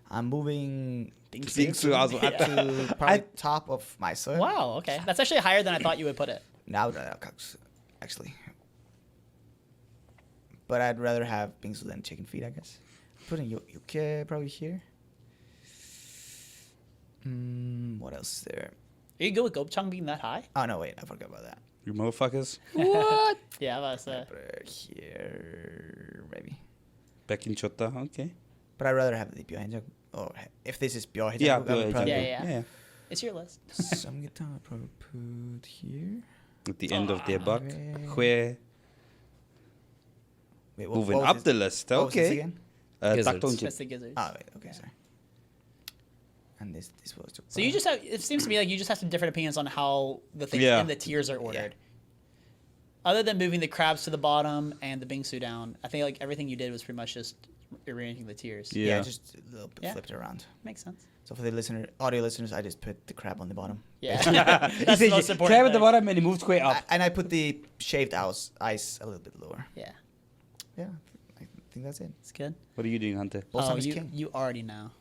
I'm moving Bingsu, I was- up to probably top of my soy. Wow. Okay, that's actually higher than I thought you would put it. Now that actually, but I'd rather have bingsu than chicken feet, I guess. Putting yuke probably here. What else is there? Are you good with Gopchang being that high? Oh no, wait, I forgot about that. You motherfuckers. What? Yeah, I was about to say. Put it here, maybe. Back in Chota. Okay. But I'd rather have the byohaejang. Or if this is byohaejang, Yeah, I would probably Yeah. It's your list. Some guitar I'd probably put here. At the end of debug. Where Wait, moving was up this? the list. What was this Okay. again? Gizzards. Tactone chip. Just the gizzards. Ah, wait. Okay, sorry. And this was. So you just have. It seems to me like you just have some different opinions on how the things Yeah. in the tiers are ordered. Other than moving the crabs to the bottom and the bingsu down, I think like everything you did was pretty much just arranging the tiers. Yeah, Yeah. just a little bit Yeah. flipped around. Makes sense. So for the audio listeners, I just put the crab on the bottom. Yeah, He that's the said, most important. crab at the thing. bottom and he moved square up. And I put the shaved ice a little bit lower. Yeah, Yeah, I think that's it. it's good. What are you doing, Hunter? Bosan is you king. you already know.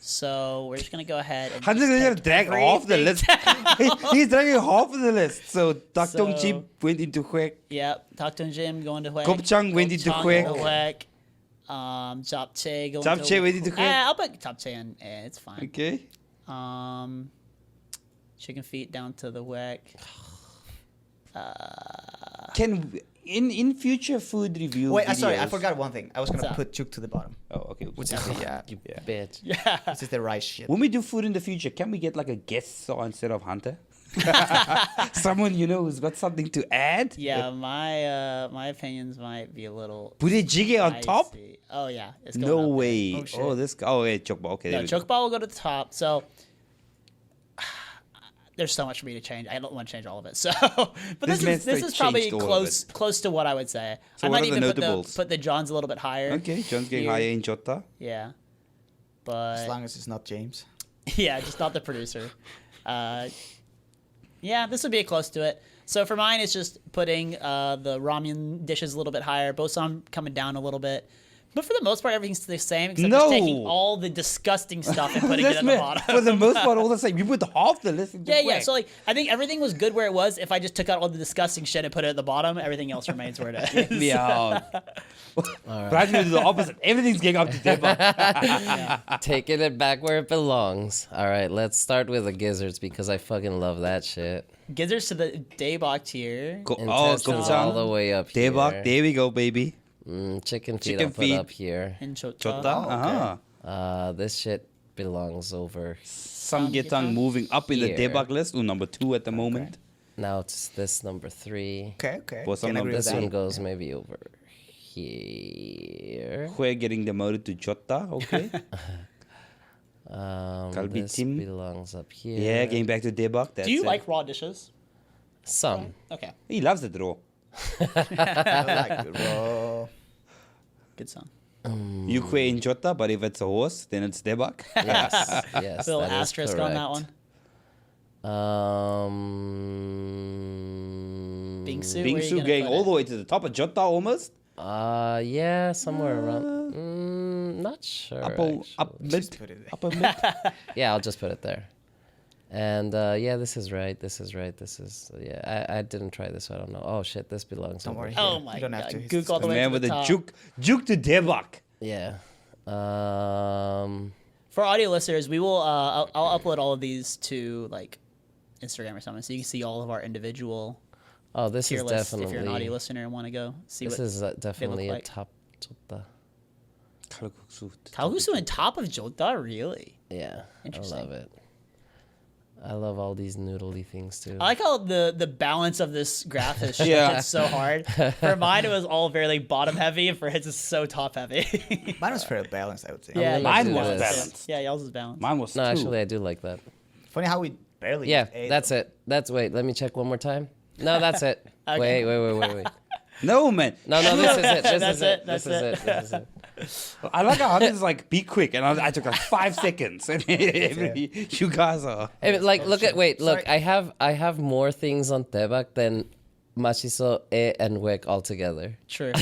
So we're just gonna go ahead and Hunter's just gonna take drag off the list. everything He's dragging half of the list. So Tactong So- chip went into Huek. Yep, Tactone Jim going to Huek. Gopchang went into Gopchang Huek. Japchae going Japchae to went into Huek. I'll put Japchae in. It's fine. Okay. Chicken feet down to the Huek. Can in future food review Wait, sorry, I videos- forgot one thing. I was What's gonna that? put chuk to the bottom, Oh, okay. which is the You Yeah. bitch. Yeah. this is the rice shit. When we do food in the future, can we get like a guest star instead of Hunter? Someone you know who's got something to add? Yeah, my opinions might be a little. Put a jiggy on top? spicy. Oh yeah, it's going No up there. way. Oh, shit. Oh, this guy. Oh, yeah, chokball. Okay. No, there we go. choke ball will go to the top. So there's so much for me to change. I don't want to change all of it. So, but This this man is straight probably changed all of close to what I would say. So I what might are the even notables? put the Johns a little bit higher. Okay, John's getting Here. higher in Jota. Yeah, As but long as it's not James. yeah, just not the producer. Yeah, this would be close to it. So for mine, it's just putting the ramen dishes a little bit higher. Bosan coming down a little bit. But for the most part, everything's the same, except No. just taking all the disgusting stuff and putting it This at the man, bottom. for the most part, all the same. You put half the list into Yeah, Huek. So like, I think everything was good where it was. If I just took out all the disgusting shit and put it at the bottom, everything else remains where it is. Yeah. Brad, you do the opposite. Everything's getting up to debug. Taking it back where it belongs. All right, let's start with the gizzards because I fucking love that shit. Gizzards to the Daebak tier. Oh, Intestines all the Gopchang. way up here. Debug. There we go, baby. Chicken feet Chicken I'll feet. put up here. In Chota. Jota. Uh-huh. This shit belongs over. Samgyetang moving up in the Here. debug list. Number 2 at the moment. Now it's this number 3. Okay. For some Can agree with numbers, This that. one goes maybe over here. We're getting demoted to Jota. Okay. This Tim. belongs up here. Yeah, getting back to debug. That's Do you it. like raw dishes? Some. Okay, He loves it raw. I like it raw. good song. You quit in Jota, but if it's a horse, then it's debug. Yes, yes. Little that is asterisk on that correct. one. Bingsu. where are you Bingsu gonna going put all it? the way to the top of Jota almost. Yeah, somewhere around. Not sure. Up actually. mid. Just put it there. Upper mid. Yeah, I'll just put it there. And yeah, this is right. This is right. This is yeah. I didn't try this, so I don't know. Oh shit, this belongs. Don't over worry. here. Oh my You don't have god! to. It's Gook all the The way man to with the the top. juke to debug. Yeah. For audio listeners, we will. I'll upload all of these to like Instagram or something, so you can see all of our individual Oh, this tier is lists. definitely. If you're an audio listener and want to go see This what is definitely a like. top. Jota. Kalguksu on top of Jota. Really? Yeah, I Interesting. love it. I love all these noodly things too. I like how the balance of this graph has shifted Yeah. so hard. For mine, it was all very like bottom heavy, and for his, it's so top heavy. Mine was fairly balanced, I would say. yeah, Mine yours was is balanced. Yeah, y'all's is balanced. Mine was No, two. actually, I do like that. Funny how we barely. Yeah, ate that's them. it. Wait. Let me check one more time. No, that's it. Okay. Wait. No, man. No, this is it. This That's is it, it. that's This is it. it. This is it. I like how Hunter's like, be quick. And I took like 5 seconds. And you guys are. Hey, like, look. Sorry. I have more things on Tebak than Machiso, E, and Wek all together. True.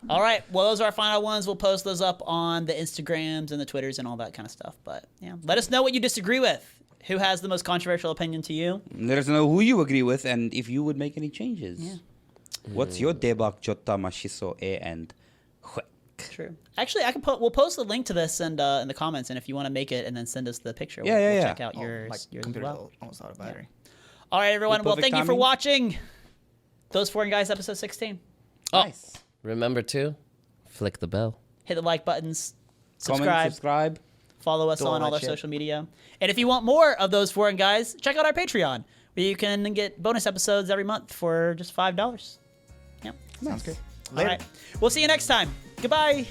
All right. Well, those are our final ones. We'll post those up on the Instagrams and the Twitters and all that kind of stuff. But yeah, let us know what you disagree with. Who has the most controversial opinion to you? Let us know who you agree with and if you would make any changes. Yeah. What's your debug, Jota, Mashiso, E, and Huek? True. Actually, we'll post a link to this and in the comments, and if you want to make it and then send us the picture, Yeah, we'll yeah. check out Oh, yours. my yours as computer's well. almost out of battery. All right, everyone. Well, Perfect thank you for timing. watching. Those Foreign Guys, episode 16. Nice. Remember to flick the bell. Hit the like buttons, Comment, subscribe, subscribe. follow us Do all on all that our shit. social media. And if you want more of those Foreign Guys, check out our Patreon, where you can get bonus episodes every month for just $5. Yep. Sounds good. All right. We'll see you next time. Goodbye.